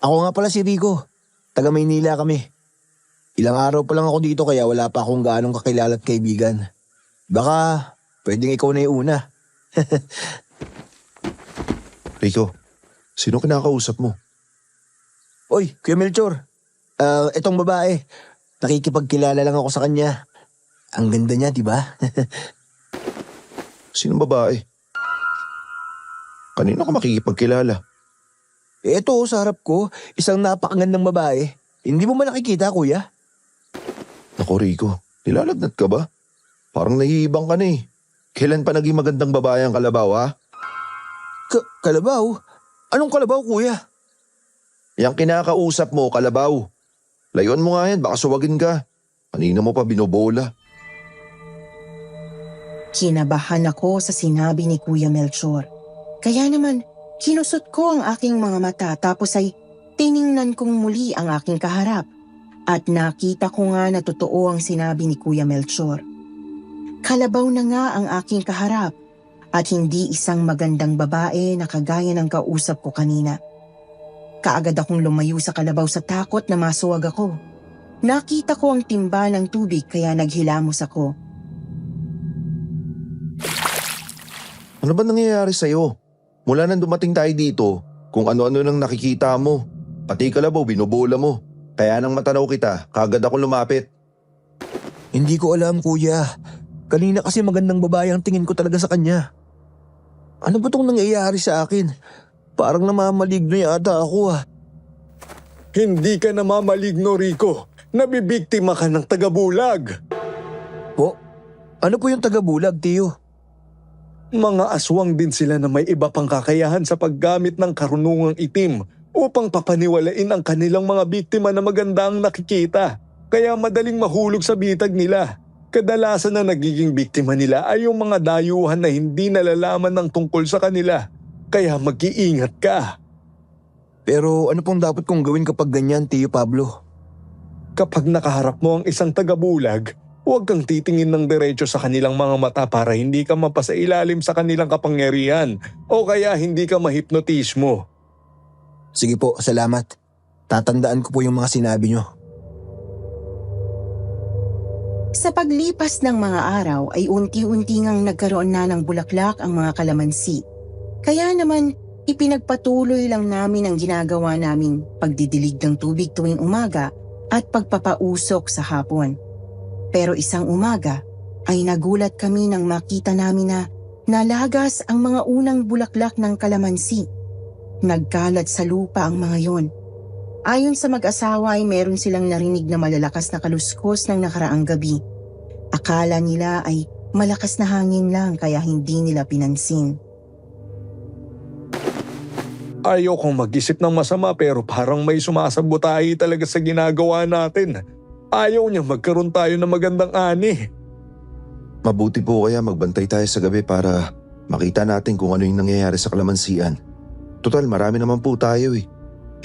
Ako nga pala si Rico. Taga Maynila kami. Ilang araw pa lang ako dito kaya wala pa akong gaanong kakilala at kaibigan. Baka pwedeng ikaw na yung una. Rico, sino kinakausap mo? Oy, Kuya Melchor. Etong babae. Nakikipagkilala lang ako sa kanya. Ang ganda niya, di ba? Sinong babae? Kanino ka makikipagkilala? Eto, sa harap ko, isang napakagandang babae. Hindi mo man nakikita, kuya? Naku Rico, nilalagnat ka ba? Parang nahihibang ka na eh. Kailan pa naging magandang babae ang Kalabaw ha? Kalabaw? Anong kalabaw, kuya? Yang kinakausap mo, Kalabaw. Layuan mo nga yan, baka suwagin ka. Kanina mo pa binobola. Kinabahan ako sa sinabi ni Kuya Melchor. Kaya naman, kinusot ko ang aking mga mata tapos ay tiningnan kong muli ang aking kaharap. At nakita ko nga na totoo ang sinabi ni Kuya Melchor. Kalabaw na nga ang aking kaharap At hindi isang magandang babae na kagaya ng kausap ko kanina. Kaagad akong lumayo sa kalabaw sa takot na masuwag ako. Nakita ko ang timba ng tubig kaya naghilamos ako. Ano ba nangyayari sa'yo? Mula nang dumating tayo dito, kung ano-ano nang nakikita mo. Pati kalabaw, binubola mo. Kaya nang matanaw kita, kagad ako lumapit. Hindi ko alam, kuya. Kanina kasi magandang babae ang tingin ko talaga sa kanya. Ano ba itong nangyayari sa akin? Parang namamaligno yata ako. Hindi ka namamaligno, Rico. Nabibiktima ka ng tagabulag. Po? Ano po yung taga-bulag, Tiyo? Mga aswang din sila na may iba pang kakayahan sa paggamit ng karunungang itim upang papaniwalain ang kanilang mga biktima na maganda ang nakikita. Kaya madaling mahulog sa bitag nila. Kadalasan na nagiging biktima nila ay yung mga dayuhan na hindi nalalaman ng tungkol sa kanila. Kaya mag-iingat ka. Pero ano pong dapat kong gawin kapag ganyan, Tiyo Pablo? Kapag nakaharap mo ang isang tagabulag, huwag kang titingin ng diretso sa kanilang mga mata para hindi ka mapasailalim sa kanilang kapangyarihan o kaya hindi ka mahipnotismo. Sige po, salamat. Tatandaan ko po yung mga sinabi nyo. Sa paglipas ng mga araw ay unti-unti ngang nagkaroon na ng bulaklak ang mga kalamansi. Kaya naman ipinagpatuloy lang namin ang ginagawa naming pagdidilig ng tubig tuwing umaga at pagpapausok sa hapon. Pero isang umaga ay nagulat kami nang makita namin na nalagas ang mga unang bulaklak ng kalamansi. Nagkalat sa lupa ang mga yon. Ayon sa mag-asawa ay meron silang narinig na malalakas na kaluskos ng nakaraang gabi. Akala nila ay malakas na hangin lang kaya hindi nila pinansin. Ayaw kong mag-isip ng masama pero parang may sumasabotahe talaga sa ginagawa natin. Ayaw niya magkaroon tayo ng magandang ani. Mabuti po kaya magbantay tayo sa gabi para makita natin kung ano yung nangyayari sa kalamansian. Total, marami naman po tayo eh.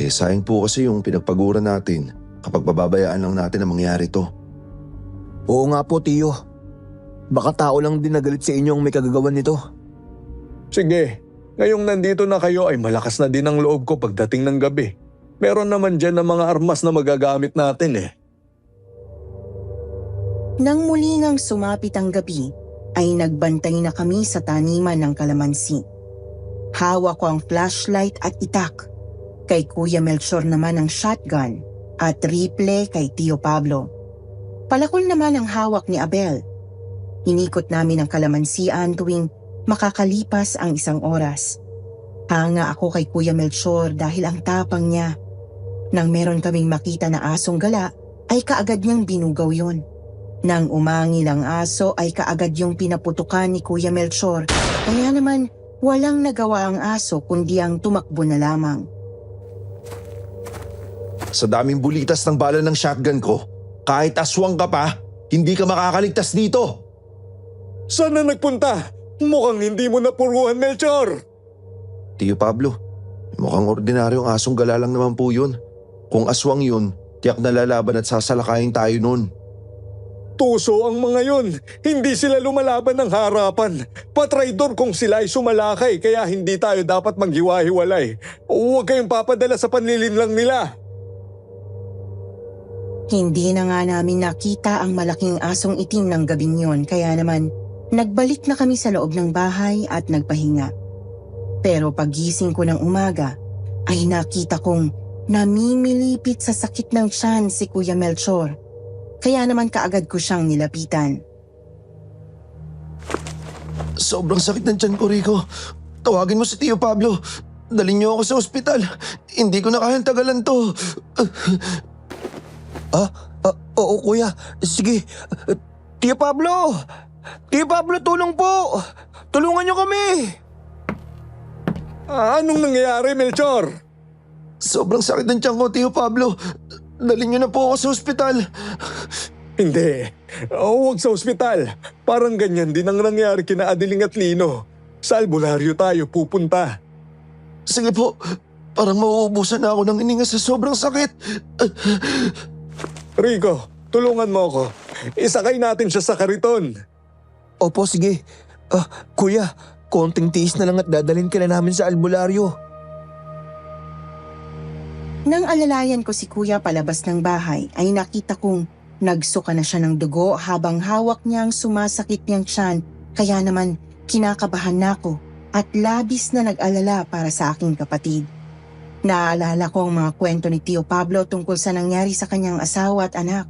Sayang po kasi yung pinagpaguran natin kapag bababayaan lang natin na mangyari to. Oo nga po, Tiyo. Baka tao lang din nagalit sa inyo ang may kagagawan nito. Sige, ngayong nandito na kayo ay malakas na din ang loob ko pagdating ng gabi. Meron naman dyan ng mga armas na magagamit natin eh. Nang muli ngang sumapit ang gabi, ay nagbantay na kami sa taniman ng kalamansi. Hawak ko ang flashlight at itak. Kay Kuya Melchor naman ang shotgun at rifle kay Tio Pablo. Palakol naman ang hawak ni Abel. Inikot namin ang kalamansian tuwing makakalipas ang isang oras. Hanga ako kay Kuya Melchor dahil ang tapang niya. Nang meron kaming makita na asong gala, ay kaagad niyang binugaw yon. Nang umangil ang aso ay kaagad yung pinaputukan ni Kuya Melchor. Kaya naman walang nagawa ang aso kundi ang tumakbo na lamang. Sa daming bulitas ng bala ng shotgun ko, kahit aswang ka pa, hindi ka makakaligtas dito. Saan na nagpunta? Mukhang hindi mo napuruhan, Melchor. Tiyo Pablo, mukhang ordinaryong asong gala lang naman po yun. Kung aswang yun, tiyak na lalaban at sasalakayin tayo nun. Tuso ang mga yon. Hindi sila lumalaban ng harapan. Patraidor kung sila ay sumalakay kaya hindi tayo dapat maghiwa-hiwalay. Huwag kayong papadala sa panlilinlang nila. Hindi na nga namin nakita ang malaking asong itim ng gabing yon kaya naman nagbalik na kami sa loob ng bahay at nagpahinga. Pero pagising ko ng umaga ay nakita kong namimilipit sa sakit ng tiyan si Kuya Melchor. Kaya naman kaagad ko siyang nilapitan. Sobrang sakit ng tiyan ko, Rico. Tawagin mo si Tio Pablo. Dalhin niyo ako sa ospital. Hindi ko na kayang tagalan to. Oo, kuya. Sige. Tiyo Pablo! Tiyo Pablo, tulong po! Tulungan niyo kami! Anong nangyayari, Melchor? Sobrang sakit ng tiyan ko, Tio Pablo. Dalhin niyo na po ako sa ospital. Hindi. Huwag sa ospital. Parang ganyan din ang nangyari kina Adeling at Lino. Sa albularyo tayo pupunta. Sige po. Parang mauubusan na ako ng hininga sa sobrang sakit. Rico, tulungan mo ako. Isakay natin siya sa kariton. Opo, sige. Kuya, Konting tiis na lang at dadalhin ka na namin sa albularyo. Nang alalayan ko si kuya palabas ng bahay ay nakita kong nagsuka na siya ng dugo habang hawak niya ang sumasakit niyang tiyan, kaya naman kinakabahan na ako at labis na nag-alala para sa aking kapatid. Naaalala ko ang mga kwento ni Tio Pablo tungkol sa nangyari sa kanyang asawa at anak.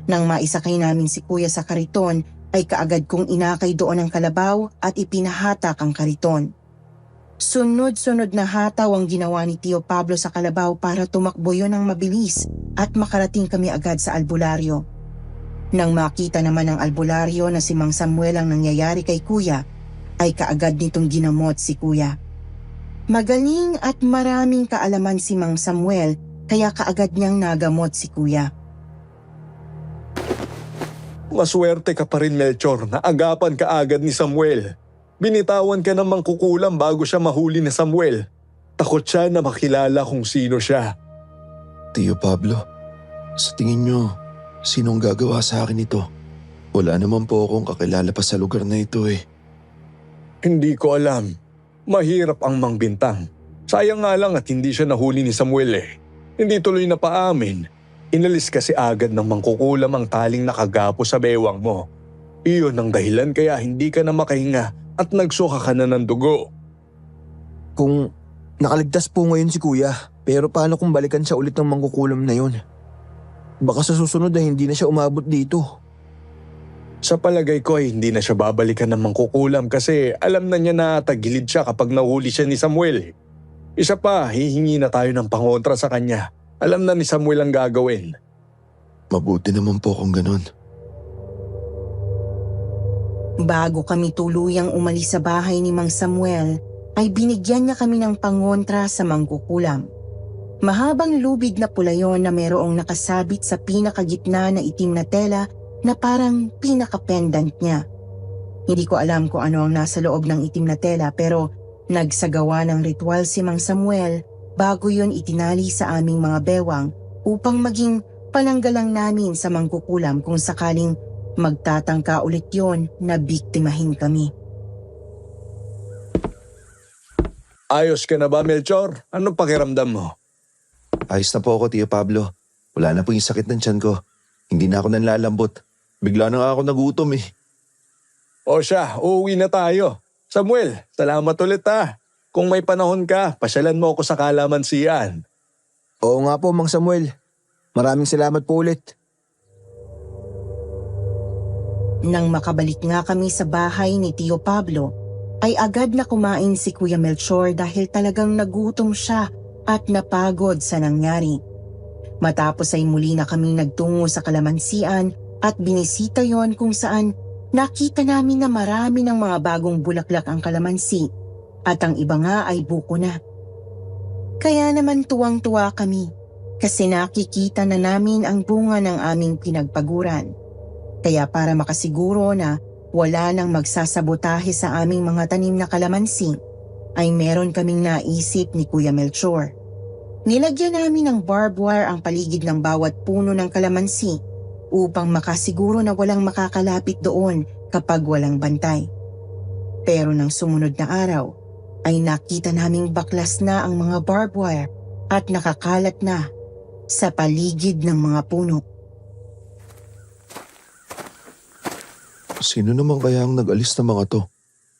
Nang maisakay namin si kuya sa kariton ay kaagad kong inakay doon ang kalabaw at ipinahatak ang kariton. Sunod-sunod na hataw ang ginawa ni Tio Pablo sa kalabaw para tumakbo yon ng mabilis at makarating kami agad sa albularyo. Nang makita naman ng albularyo na si Mang Samuel ang nangyayari kay kuya, ay kaagad nitong ginamot si kuya. Magaling at maraming kaalaman si Mang Samuel kaya kaagad niyang nagamot si kuya. Maswerte ka pa rin, Melchor, na agapan ka agad ni Samuel. Binitawan ka ng mangkukulam bago siya mahuli ni Samuel. Takot siya na makilala kung sino siya. Tio Pablo, sa tingin nyo, sinong gagawa sa akin ito? Wala naman po akong kakilala pa sa lugar na ito eh. Hindi ko alam. Mahirap ang mangbintang. Sayang nga lang at hindi siya nahuli ni Samuel eh. Hindi tuloy na paamin. Inalis kasi agad ng mangkukulam ang taling nakagapo sa bewang mo. Iyon ang dahilan kaya hindi ka na makahinga at nagsuka ka na ng dugo. Kung nakaligtas po ngayon si kuya, pero paano kung balikan siya ulit ng mangkukulam na yun? Baka sa susunod na hindi na siya umabot dito. Sa palagay ko ay hindi na siya babalikan ng mangkukulam kasi alam na niya na tagilid siya kapag nahuli siya ni Samuel. Isa pa, hihingi na tayo ng pangontra sa kanya. Alam na ni Samuel ang gagawin. Mabuti naman po kung ganun. Bago kami tuluyang umalis sa bahay ni Mang Samuel, ay binigyan niya kami ng pangontra sa mangkukulam. Mahabang lubid na pula yon na mayroong nakasabit sa pinakagitna na itim na tela na parang pinaka-pendant niya. Hindi ko alam kung ano ang nasa loob ng itim na tela pero nagsagawa ng ritual si Mang Samuel bago yon itinali sa aming mga bewang upang maging pananggalang namin sa mangkukulam kung sakaling magtatangka ulit yon na biktimahin kami. Ayos ka na ba, Melchor? Anong pakiramdam mo? Ayos na po ako, Tio Pablo. Wala na po yung sakit ng tiyan ko. Hindi na ako nanlalambot. Bigla na nga ako nagutom eh. O siya, uuwi na tayo. Samuel, salamat ulit ha. Kung may panahon ka, pasyalan mo ako sa kalamansian. Oo nga po, Mang Samuel. Maraming salamat po ulit. Nang makabalik nga kami sa bahay ni Tio Pablo, ay agad na kumain si Kuya Melchor dahil talagang nagutom siya at napagod sa nangyari. Matapos ay muli na kaming nagtungo sa kalamansian at binisita yon kung saan nakita namin na marami ng mga bagong bulaklak ang kalamansi at ang iba nga ay buko na. Kaya naman tuwang-tuwa kami kasi nakikita na namin ang bunga ng aming pinagpaguran. Kaya para makasiguro na wala nang magsasabotahe sa aming mga tanim na kalamansi, ay meron kaming naisip ni Kuya Melchor. Nilagyan namin ng barbed wire ang paligid ng bawat puno ng kalamansi upang makasiguro na walang makakalapit doon kapag walang bantay. Pero nang sumunod na araw, ay nakita naming baklas na ang mga barbed wire at nakakalat na sa paligid ng mga puno. Sino naman kaya ang nag-alis ng mga to?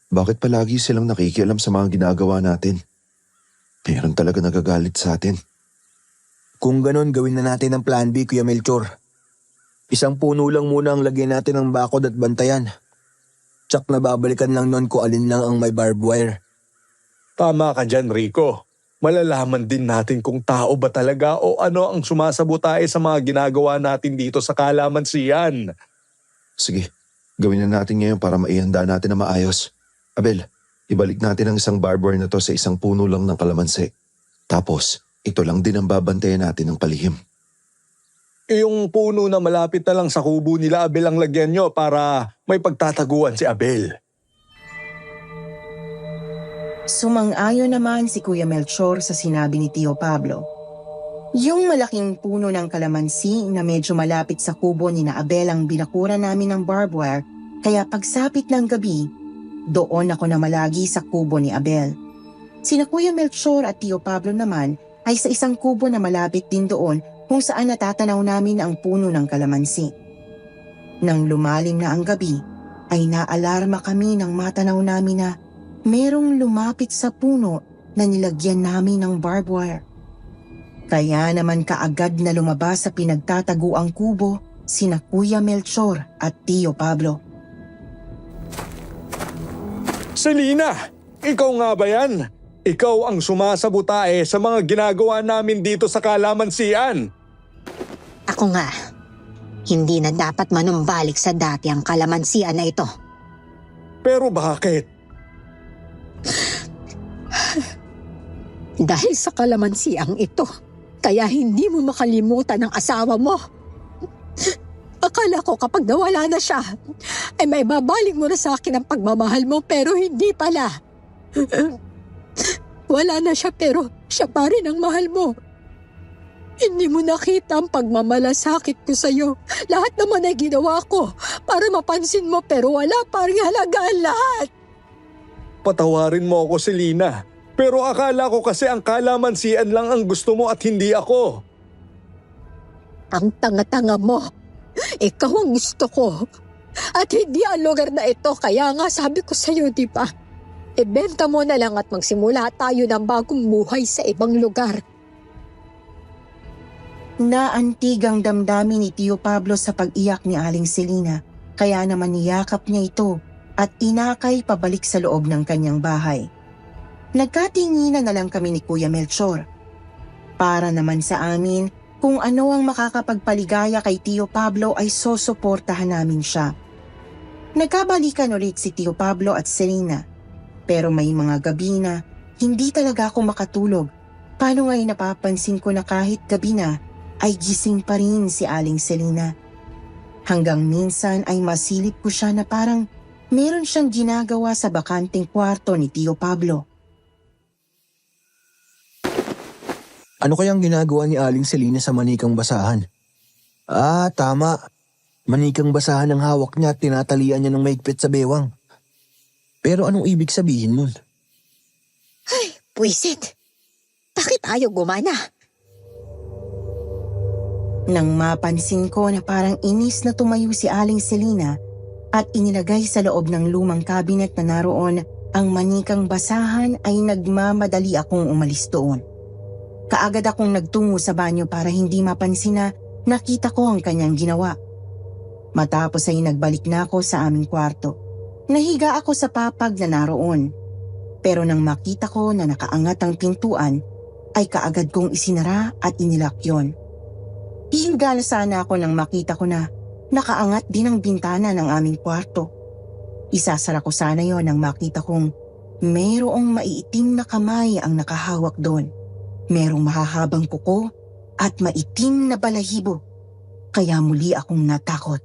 Bakit palagi silang nakikialam sa mga ginagawa natin? Meron talaga nagagalit sa atin. Kung ganon, gawin na natin ang plan B, Kuya Melchor. Isang puno lang muna ang lagyan natin ng bakod at bantayan. Tsak na babalikan lang nun kung alin lang ang may barbed wire. Tama ka dyan, Rico. Malalaman din natin kung tao ba talaga o ano ang sumasabotahe sa mga ginagawa natin dito sa kalamansian. Sige, gawin na natin ngayon para maihanda natin na maayos. Abel, ibalik natin ang isang barbed wire na to sa isang puno lang ng kalamansi. Tapos, ito lang din ang babantayan natin ng palihim. Yung puno na malapit na lang sa kubo nila Abel ang lagyan nyo para may pagtataguan si Abel. Sumang-ayon naman si Kuya Melchor sa sinabi ni Tio Pablo. Yung malaking puno ng kalamansi na medyo malapit sa kubo ni na Abel ang binakura namin ng barbed wire, kaya pagsapit ng gabi doon ako namalagi sa kubo ni Abel. Sina Kuya Melchor at Tio Pablo naman ay sa isang kubo na malapit din doon kung saan natatanaw namin ang puno ng kalamansi. Nang lumalim na ang gabi, ay naalarma kami nang matanaw namin na merong lumapit sa puno na nilagyan namin ng barbed wire. Kaya naman kaagad na lumabas sa pinagtataguang kubo sina Kuya Melchor at Tio Pablo. Selina, ikaw nga ba yan? Ikaw ang sumasabutae sa mga ginagawa namin dito sa kalamansian. Ako nga, hindi na dapat manumbalik sa dati ang kalamansian na ito. Pero bakit? Dahil sa kalamansiang ito, kaya hindi mo makalimutan ang asawa mo. Akala ko kapag nawala na siya, ay may babalik mo na sa akin ang pagmamahal mo, pero hindi pala. Wala na siya pero siya pa rin ang mahal mo. Hindi mo nakita ang pagmamalasakit ko sa'yo. Lahat naman ay ginawa ko para mapansin mo pero wala pa rin halagaan lahat. Patawarin mo ako, Selina. Pero akala ko kasi ang kalamansian lang ang gusto mo at hindi ako. Ang tanga-tanga mo. Ikaw ang gusto ko. At hindi ang lugar na ito. Kaya nga sabi ko sa'yo, di ba? Ibenta mo na lang at magsimula tayo ng bagong buhay sa ibang lugar. Naantig ang damdamin ni Tio Pablo sa pag-iyak ni Aling Selina, kaya naman niyakap niya ito at inakay pabalik sa loob ng kanyang bahay. Nagkatinginan na lang kami ni Kuya Melchor. Para naman sa amin, kung ano ang makakapagpaligaya kay Tio Pablo ay sosuportahan namin siya. Nagkabalikan ulit si Tio Pablo at Selina, pero may mga gabi na hindi talaga ako makatulog. Paano nga'y napapansin ko na kahit gabi na, ay gising pa rin si Aling Selina. Hanggang minsan ay masilip ko siya na parang meron siyang ginagawa sa bakanting kwarto ni Tio Pablo. Ano kayang ginagawa ni Aling Selina sa manikang basahan? Ah, tama. Manikang basahan ang hawak niya at tinatalian niya ng maigpit sa bewang. Pero anong ibig sabihin nun? Ay, puwisit. Bakit ayaw gumana? Nang mapansin ko na parang inis na tumayo si Aling Selina at inilagay sa loob ng lumang kabinet na naroon ang manikang basahan ay nagmamadali akong umalis doon. Kaagad akong nagtungo sa banyo para hindi mapansin na nakita ko ang kanyang ginawa. Matapos ay nagbalik na ako sa aming kwarto. Nahiga ako sa papag na naroon. Pero nang makita ko na nakaangat ang pintuan, ay kaagad kong isinara at inilak yon. Hihiga na sana ako nang makita ko na nakaangat din ang bintana ng aming kwarto. Isasara ko sana yon nang makita kong mayroong maiitim na kamay ang nakahawak doon. Merong mahahabang kuko at maitim na balahibo. Kaya muli akong natakot.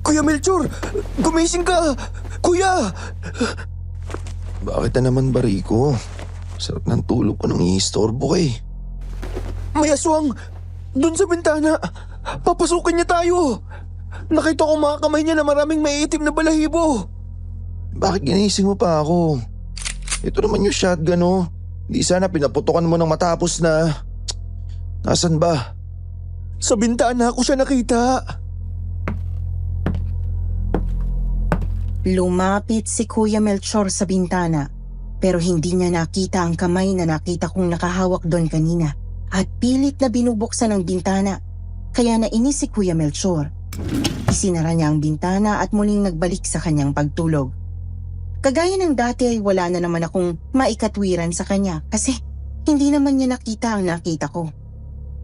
Kuya Melchor! Gumising ka! Kuya! Bakit na naman ba, Rico? Sarap ng tulog ko nang iistorbo ka eh. May aswang! Doon sa bintana! Papasukin niya tayo! Nakita ko mga kamay niya na maraming maiitim na balahibo! Bakit ginising mo pa ako? Ito naman yung shotgun oh. Di sana pinaputokan mo nang matapos na. Nasaan ba? Sa bintana ko siya nakita! Lumapit si Kuya Melchor sa bintana. Pero hindi niya nakita ang kamay na nakita kong nakahawak doon kanina at pilit na binubuksan ang bintana. Kaya nainis si Kuya Melchor. Isinara niya ang bintana at muling nagbalik sa kanyang pagtulog. Kagaya ng dati ay wala na naman akong maikatwiran sa kanya kasi hindi naman niya nakita ang nakita ko.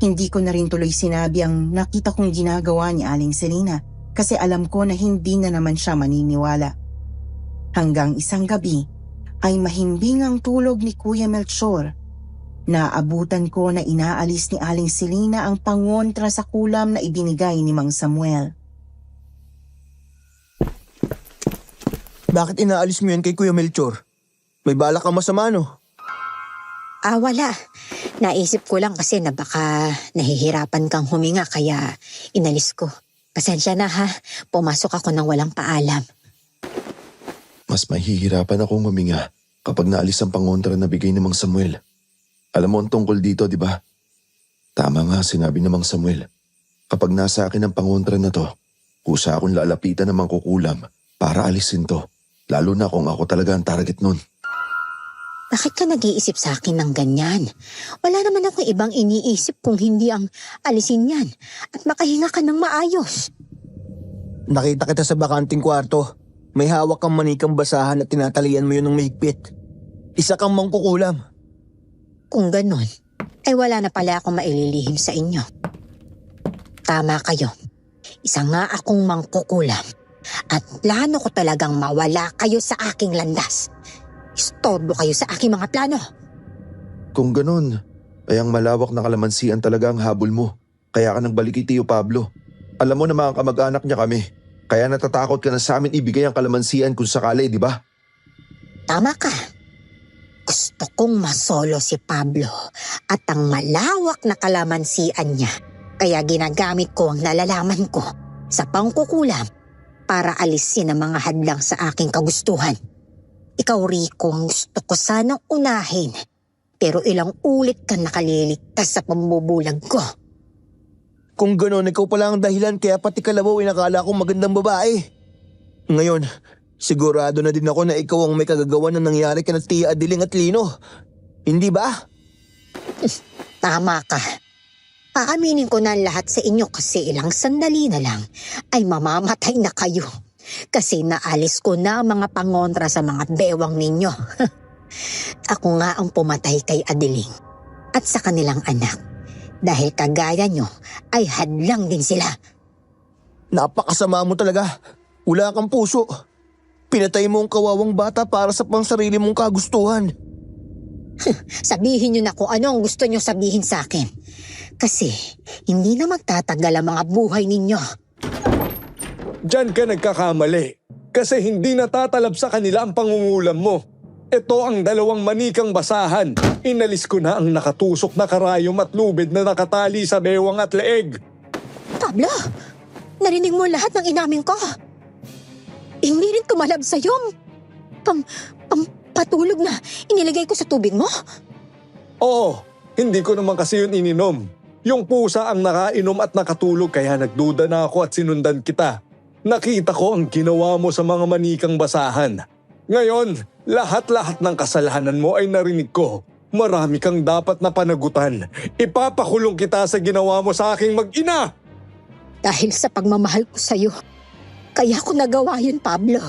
Hindi ko na rin tuloy sinabi ang nakita kong ginagawa ni Aling Selina kasi alam ko na hindi na naman siya maniniwala. Hanggang isang gabi, ay mahimbing ang tulog ni Kuya Melchor. Naabutan ko na inaalis ni Aling Selina ang pangontra sa kulam na ibinigay ni Mang Samuel. Bakit inaalis mo yan kay Kuya Melchor? May balak kang masama no? Wala. Naisip ko lang kasi na baka nahihirapan kang huminga kaya inalis ko. Pasensya na ha, pumasok ako ng walang paalam. Mas mahihirapan akong huminga kapag naalis ang pangontra na bigay ni Mang Samuel. Alam mo ang tungkol dito, di ba? Tama nga sinabi ni Mang Samuel. Kapag nasa akin ang pangontra na to, kusa akong lalapitan ng mangkukulam para alisin to. Lalo na kung ako talaga ang target nun. Bakit ka nag-iisip sa akin ng ganyan? Wala naman akong ibang iniisip kung hindi ang alisin yan at makahinga ka ng maayos. Nakita kita sa bakanting kwarto. May hawak kang manikang basahan at tinatalian mo yun ng mahigpit. Isa kang mangkukulam. Kung ganon, ay wala na pala akong maililihim sa inyo. Tama kayo. Isa nga akong mangkukulam. At plano ko talagang mawala kayo sa aking landas. Istorbo kayo sa aking mga plano. Kung ganun, ay ang malawak na kalamansian talaga ang habol mo. Kaya ka nagbalik kay Tio Pablo. Alam mo na mga kamag-anak niya kami. Kaya natatakot ka na sa amin ibigay ang kalamansian kung sakali, di ba? Tama ka. Gusto kong masolo si Pablo at ang malawak na kalamansian niya. Kaya ginagamit ko ang nalalaman ko sa pangkukulam para alisin ang mga hadlang sa aking kagustuhan. Ikaw, Rico, gusto ko sanang unahin. Pero ilang ulit ka nakaliligtas sa pambubulag ko. Kung gano'n, ikaw pala ang dahilan kaya pati kalabaw ay nakala kong magandang babae. Ngayon, sigurado na din ako na ikaw ang may kagagawa na nangyari kina Tia Adiling at Lino. Hindi ba? Tama ka. Paaminin ko na ang lahat sa inyo kasi ilang sandali na lang ay mamamatay na kayo. Kasi naalis ko na ang mga pangontra sa mga bewang ninyo. Ako nga ang pumatay kay Adiling at sa kanilang anak. Dahil kagaya nyo ay hadlang din sila. Napakasama mo talaga. Wala kang puso. Pinatay mo ang kawawang bata para sa pansarili mong kagustuhan. Sabihin nyo na kung ano ang gusto nyo sabihin sa akin. Kasi hindi na magtatagal ang mga buhay ninyo. Diyan ka nagkakamali. Kasi hindi natatalab sa kanila ang pangungulam mo. Ito ang dalawang manikang basahan. Inalis ko na ang nakatusok na karayom at lubid na nakatali sa bewang at leeg. Pablo, narinig mo lahat ng inamin ko. Hindi rin tumalab sa'yo. Patulog na inilagay ko sa tubig mo. Oo, hindi ko naman kasi yun ininom. Yung pusa ang nakainom at nakatulog kaya nagduda na ako at sinundan kita. Nakita ko ang ginawa mo sa mga manikang basahan. Ngayon, lahat-lahat ng kasalanan mo ay narinig ko. Marami kang dapat na panagutan. Ipapakulong kita sa ginawa mo sa aking mag-ina! Dahil sa pagmamahal ko sa'yo, kaya ko nagawa yun, Pablo.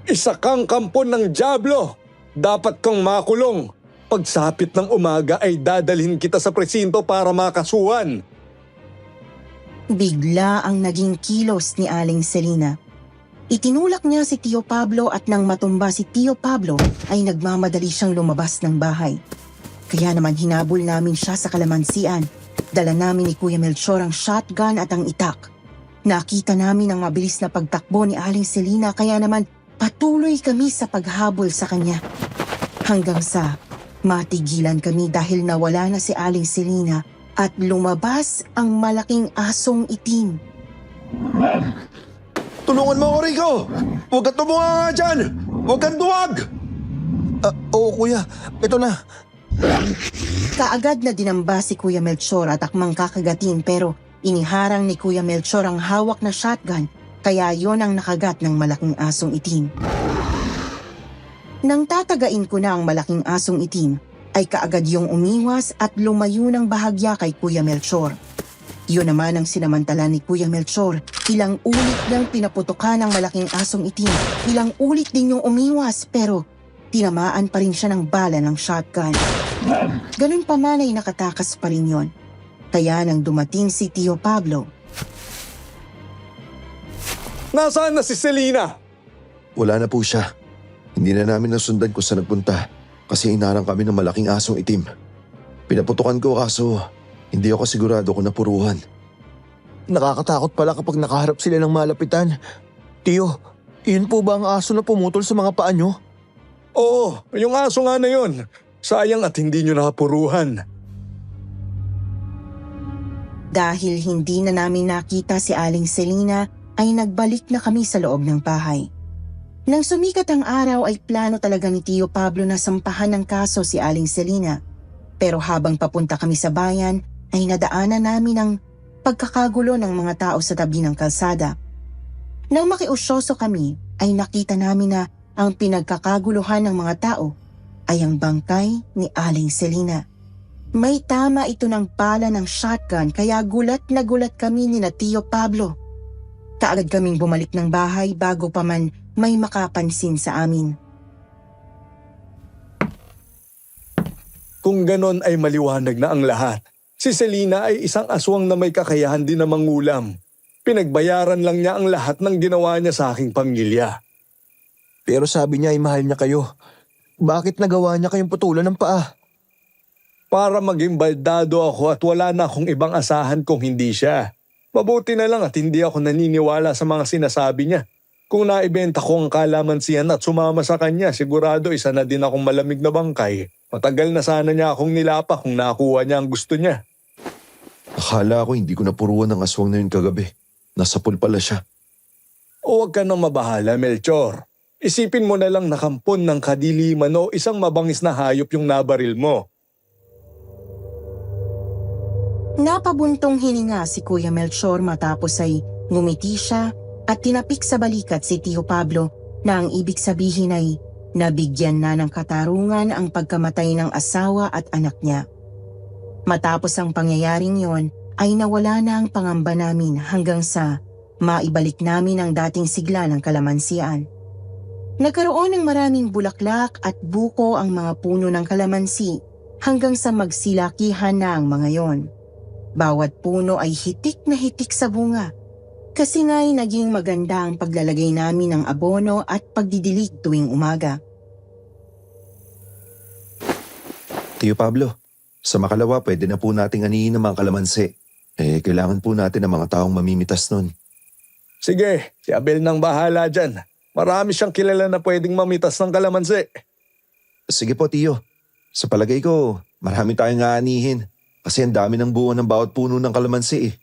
Isa kang kampon ng dyablo. Dapat kang makulong. Pagsapit ng umaga ay dadalhin kita sa presinto para makasuhan. Bigla ang naging kilos ni Aling Selina. Itinulak niya si Tio Pablo at nang matumba si Tio Pablo ay nagmamadali siyang lumabas ng bahay. Kaya naman hinabol namin siya sa kalamansian. Dala namin ni Kuya Melchor ang shotgun at ang itak. Nakita namin ang mabilis na pagtakbo ni Aling Selina kaya naman patuloy kami sa paghabol sa kanya. Hanggang sa matigilan kami dahil nawala na si Aling Selina at lumabas ang malaking asong itim. Tulungan mo ako, Rico! Huwag kang tumunga nga dyan! Huwag kang duwag! Oo kuya, ito na. Kaagad na dinamba si Kuya Melchor at akmang kakagatin pero iniharang ni Kuya Melchor ang hawak na shotgun kaya yon ang nakagat ng malaking asong itim. Nang tatagain ko na ang malaking asong itim, ay kaagad yung umiwas at lumayo ng bahagya kay Kuya Melchor. Yun naman ang sinamantala ni Kuya Melchor. Ilang ulit niyang pinaputukan ang malaking asong itim. Ilang ulit din yung umiwas pero tinamaan pa rin siya ng bala ng shotgun. Ganun pa man ay nakatakas pa rin yun. Kaya nang dumating si Tio Pablo, Nasaan na si Selina? Wala na po siya. Hindi na namin nasundan kung saan nagpunta kasi inarang kami ng malaking asong itim. Pinaputukan ko kaso hindi ako sigurado kung napuruhan. Nakakatakot pala kapag nakaharap sila ng malapitan. Tio, iyon po ba ang aso na pumutol sa mga paa nyo? Oo, yung aso nga na yun. Sayang at hindi nyo napuruhan. Dahil hindi na namin nakita si Aling Selina ay nagbalik na kami sa loob ng bahay. Nang sumikat ang araw ay plano talaga ni Tio Pablo na sampahan ng kaso si Aling Selina. Pero habang papunta kami sa bayan ay nadaanan namin ang pagkakagulo ng mga tao sa tabi ng kalsada. Nang makiusyoso kami ay nakita namin na ang pinagkakaguluhan ng mga tao ay ang bangkay ni Aling Selina. May tama ito ng pala ng shotgun kaya gulat na gulat kami ni na Tio Pablo. Kaagad kaming bumalik ng bahay bago pa man may makapansin sa amin. Kung ganon ay maliwanag na ang lahat. Si Selina ay isang aswang na may kakayahan din na mangulam. Pinagbayaran lang niya ang lahat ng ginawa niya sa aking pamilya. Pero sabi niya ay mahal niya kayo. Bakit nagawa niya kayong putulan ng paa? Para maging baldado ako at wala na akong ibang asahan kung hindi siya. Mabuti na lang at hindi ako naniniwala sa mga sinasabi niya. Kung naibenta ko ang kalamansian at sumama sa kanya, sigurado isa na din akong malamig na bangkay. Matagal na sana niya akong nilapa kung nakuha niya ang gusto niya. Akala ko hindi ko napuruan ng aswang na yun kagabi. Nasa pool pala siya. O huwag ka nang mabahala, Melchor. Isipin mo na lang nakampon ng kadiliman o isang mabangis na hayop yung nabaril mo. Napabuntong hininga si Kuya Melchor matapos ay ngumiti siya at tinapik sa balikat si Tio Pablo na ang ibig sabihin ay nabigyan na ng katarungan ang pagkamatay ng asawa at anak niya. Matapos ang pangyayaring yon ay nawala na ang pangamba namin hanggang sa maibalik namin ang dating sigla ng kalamansian. Nagkaroon ng maraming bulaklak at buko ang mga puno ng kalamansi hanggang sa magsilakihan na ang mga yon. Bawat puno ay hitik na hitik sa bunga. Kasi nga'y naging maganda ang paglalagay namin ng abono at pagdidilig tuwing umaga. Tio Pablo, sa makalawa pwede na po nating anihin ng mga kalamansi. Kailangan po natin ng mga taong mamimitas nun. Sige, si Abel nang bahala dyan. Marami siyang kilala na pwedeng mamitas ng kalamansi. Sige po, Tio. Sa palagay ko, marami tayong aanihin. Kasi ang dami ng buo ng bawat puno ng kalamansi eh.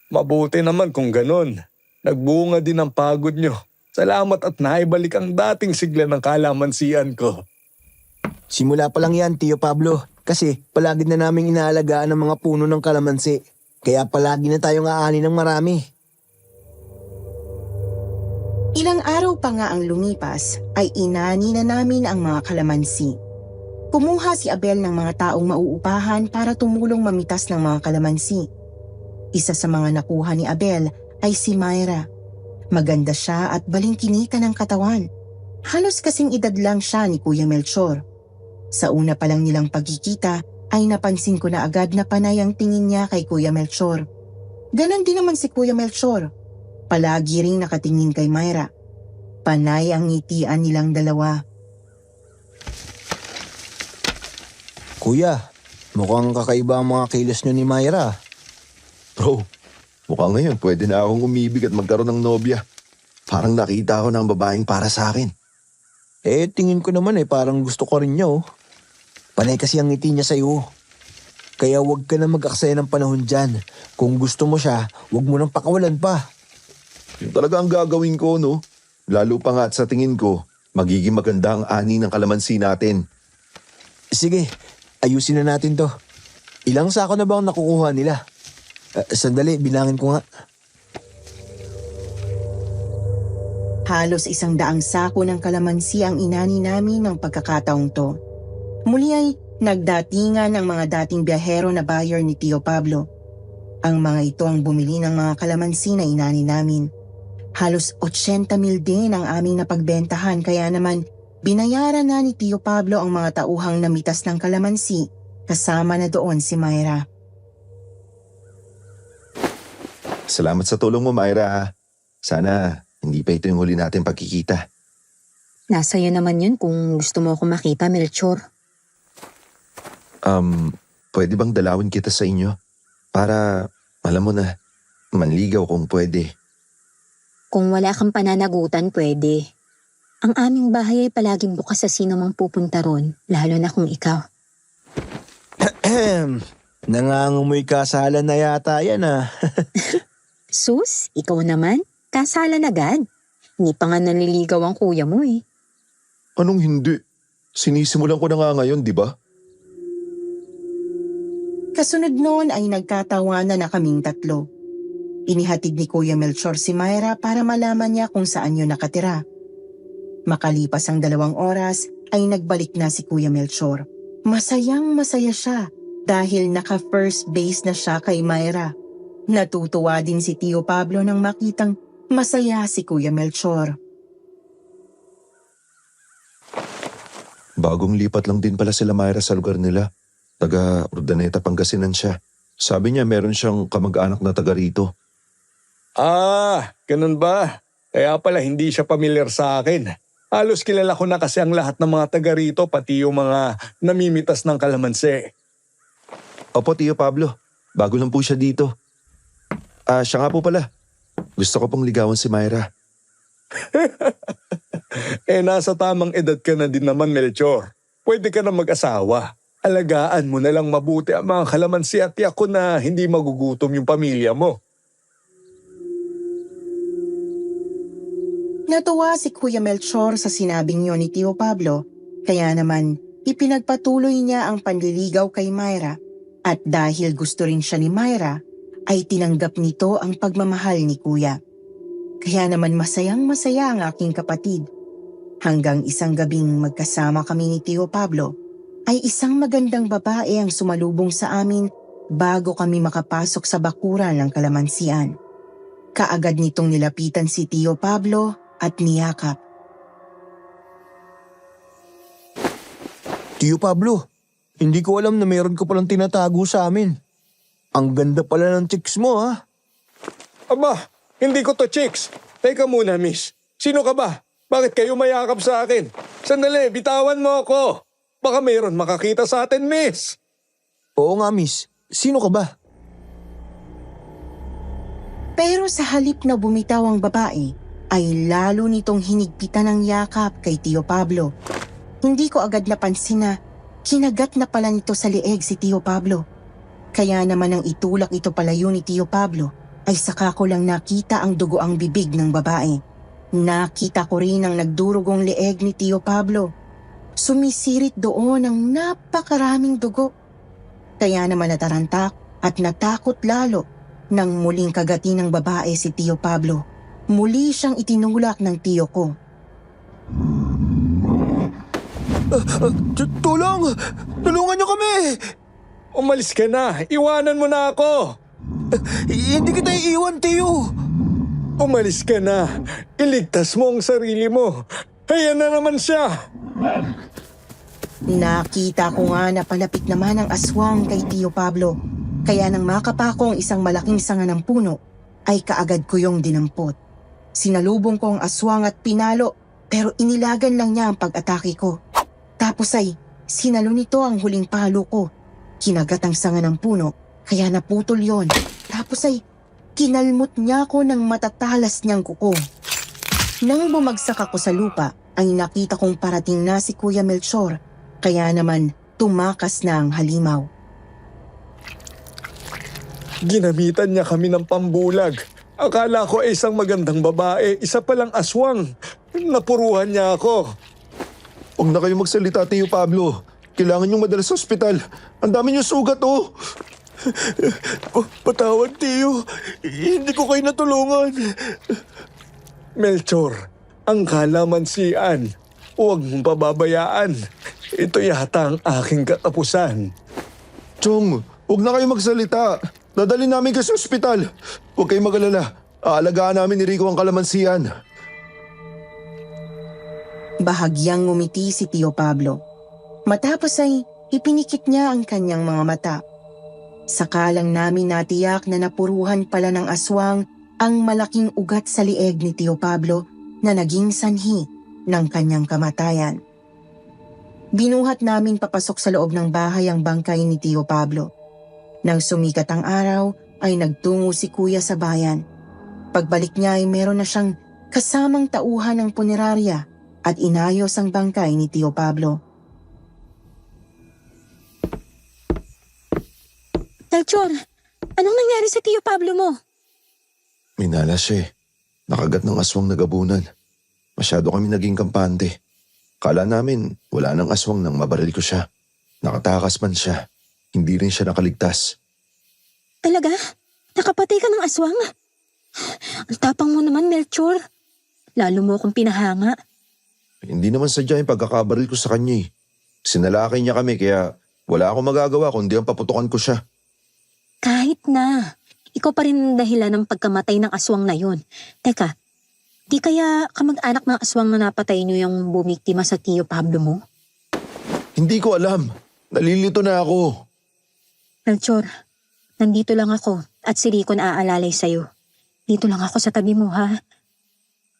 Mabuti naman kung ganon. Nagbunga din ang pagod nyo. Salamat at naibalik ang dating sigla ng kalamansian ko. Simula pa lang yan, Tio Pablo. Kasi palagi na naming inaalagaan ang mga puno ng kalamansi. Kaya palagi na tayong aani ng marami. Ilang araw pa nga ang lumipas ay inani na namin ang mga kalamansi. Kumuha si Abel ng mga taong mauupahan para tumulong mamitas ng mga kalamansi. Isa sa mga nakuha ni Abel ay si Myra. Maganda siya at balingkinita ng katawan. Halos kasing edad lang siya ni Kuya Melchor. Sa una pa lang nilang pagkikita ay napansin ko na agad na panay ang tingin niya kay Kuya Melchor. Ganon din naman si Kuya Melchor. Palagi ring nakatingin kay Myra. Panay ang ngitian nilang dalawa. Kuya, mukhang kakaiba ang mga kilos nyo ni Myra. Bro, mukhang ngayon pwede na akong umibig at magkaroon ng nobya. Parang nakita ko ng babaeng para sa akin. Tingin ko naman parang gusto ko rin niya oh. Panay kasi ang ngiti niya sa'yo. Kaya wag ka na mag-aksaya ng panahon dyan. Kung gusto mo siya, wag mo nang pakawalan pa. Yung talaga ang gagawin ko, no? Lalo pa nga at sa tingin ko, magiging maganda ang ani ng kalamansi natin. Sige, ayusin na natin to. Ilang sako na ba ang nakukuha nila? Sandali, bilangin ko nga. Halos 100 sako ng kalamansi ang inani namin ng pagkakataong to. Muli ay nagdatingan ang mga dating biyahero na buyer ni Tio Pablo. Ang mga ito ang bumili ng mga kalamansi na inani namin. Halos 80,000 din ang aming napagbentahan kaya naman binayaran na ni Tio Pablo ang mga tauhang namitas ng kalamansi kasama na doon si Myra. Salamat sa tulong mo, Myra. Sana hindi pa ito yung huli natin pagkikita. Nasa iyo naman yun kung gusto mo ako makita, Melchor. Pwede bang dalawin kita sa inyo? Para, alam mo na, manligaw kung pwede. Kung wala kang pananagutan, pwede. Ang aming bahay ay palaging bukas sa sino mang pupunta ron, lalo na kung ikaw. Nangangamoy kasalan na yata yan ah. Sus, ikaw naman? Kasalan agad. Hindi pa nga naliligaw ang kuya mo eh. Anong hindi? Sinisimulan ko na nga ngayon, di ba? Kasunod noon ay nagkatawanan na kaming tatlo. Inihatid ni Kuya Melchor si Myra para malaman niya kung saan yun nakatira. Makalipas ang 2 oras ay nagbalik na si Kuya Melchor. Masayang masaya siya dahil naka-first base na siya kay Myra. Natutuwa din si Tio Pablo nang makitang masaya si Kuya Melchor. Bagong lipat lang din pala sila Myra sa lugar nila. Taga Urdaneta, Pangasinan siya. Sabi niya meron siyang kamag-anak na taga rito. Ah, ganun ba? Kaya pala hindi siya pamilyar sa akin. Halos kilala ko na kasi ang lahat ng mga taga rito, pati yung mga namimitas ng kalamansi. Opo, Tio Pablo. Bago lang po siya dito. Siya nga po pala. Gusto ko pong ligawan si Myra. Nasa tamang edad ka na din naman, Melchor. Pwede ka na mag-asawa. Alagaan mo na lang mabuti ang mga kalamansi at tiyak ko na hindi magugutom yung pamilya mo. Natuwa si Kuya Melchor sa sinabing yun ni Tio Pablo, kaya naman ipinagpatuloy niya ang panliligaw kay Myra at dahil gusto rin siya ni Myra, ay tinanggap nito ang pagmamahal ni Kuya. Kaya naman masayang-masaya ang aking kapatid. Hanggang isang gabing magkasama kami ni Tio Pablo, ay isang magandang babae ang sumalubong sa amin bago kami makapasok sa bakuran ng kalamansian. Kaagad nitong nilapitan si Tio Pablo at niyakap. Tio Pablo, hindi ko alam na meron ka palang tinatago sa amin. Ang ganda pala ng chicks mo ha. Aba, hindi ko to chicks. Teka muna, miss. Sino ka ba? Bakit kayo mayakap sa akin? Sandali, bitawan mo ako. Baka mayroon makakita sa atin, miss. Oo nga miss, sino ka ba? Pero sa halip na bumitaw ang babae, ay lalo nitong hinigpitan ng yakap kay Tio Pablo. Hindi ko agad napansin na kinagat na pala nito sa lieg si Tio Pablo. Kaya naman ang itulak ito palayo ni Tio Pablo ay saka ko lang nakita ang dugo ang bibig ng babae. Nakita ko rin ang nagdurugong lieg ni Tio Pablo. Sumisirit doon ang napakaraming dugo. Kaya naman natarantak at natakot lalo nang muling kagati ng babae si Tio Pablo. Muli siyang itinulak ng tiyo ko. Tulong! Tulungan niyo kami! Umalis ka na. Iwanan mo na ako. Hindi kita iiwan, Tio! Umalis ka na. Iligtas mo ang sarili mo. Ayan na naman siya. Nakita ko nga na palapit naman ang aswang kay Tio Pablo. Kaya nang makapako ang isang malaking sanga ng puno, ay kaagad ko yung dinampot. Sinalubong ko ang aswang at pinalo, pero inilagan lang niya ang pag-atake ko. Tapos ay sinalo nito ang huling palo ko. Kinagat ang sanga ng puno, kaya naputol yon. Tapos ay kinalmot niya ako ng matatalas niyang kuko. Nang bumagsak ako sa lupa, ay nakita kong parating na si Kuya Melchor, kaya naman tumakas na ang halimaw. Ginamitan niya kami ng pambulag. Akala ko ay isang magandang babae, isa palang aswang. Napuruhan niya ako. Huwag na kayo magsalita, Tio Pablo. Kailangan niyong madala sa ospital. Ang dami niyong sugat, oh. Patawad, Tio. Hindi ko kayo natulungan. Melchor, ang kalamansian. Huwag mong pababayaan. Ito yata ang aking katapusan. Chong, huwag na kayo magsalita. Dadalhin namin kayo sa ospital. Huwag kayong mag-alala. Aalagaan namin ni Rico ang kalamansian. Bahagyang ngumiti si Tio Pablo. Matapos ay ipinikit niya ang kanyang mga mata. Saka lang namin natiyak na napuruhan pala ng aswang ang malaking ugat sa lieg ni Tio Pablo na naging sanhi ng kanyang kamatayan. Binuhat namin papasok sa loob ng bahay ang bangkay ni Tio Pablo. Nang sumikat ang araw, ay nagtungo si Kuya sa bayan. Pagbalik niya ay meron na siyang kasamang tauhan ng punerarya at inayos ang bangkay ni Tio Pablo. Melchor, anong nangyari sa Tio Pablo mo? Minala siya eh. Nakagat ng aswang na gabunan. Masyado kami naging kampante. Kala namin wala nang aswang nang mabaril ko siya. Nakatakas man siya. Hindi rin siya nakaligtas. Talaga? Nakapatay ka ng aswang? Ang tapang mo naman, Melchor. Lalo mo akong pinahanga. Hindi naman sadya yung pagkakabaril ko sa kanya eh. Sinalakay niya kami kaya wala akong magagawa kundi ang paputukan ko siya. Kahit na. Ikaw pa rin ang dahilan ng pagkamatay ng aswang na yun. Teka, di kaya kamag-anak ng aswang na napatay niyo yung bumiktima sa Tio Pablo mo? Hindi ko alam. Nalilito na ako. Melchor, nandito lang ako at si Rico na aalalay sa'yo. Dito lang ako sa tabi mo, ha?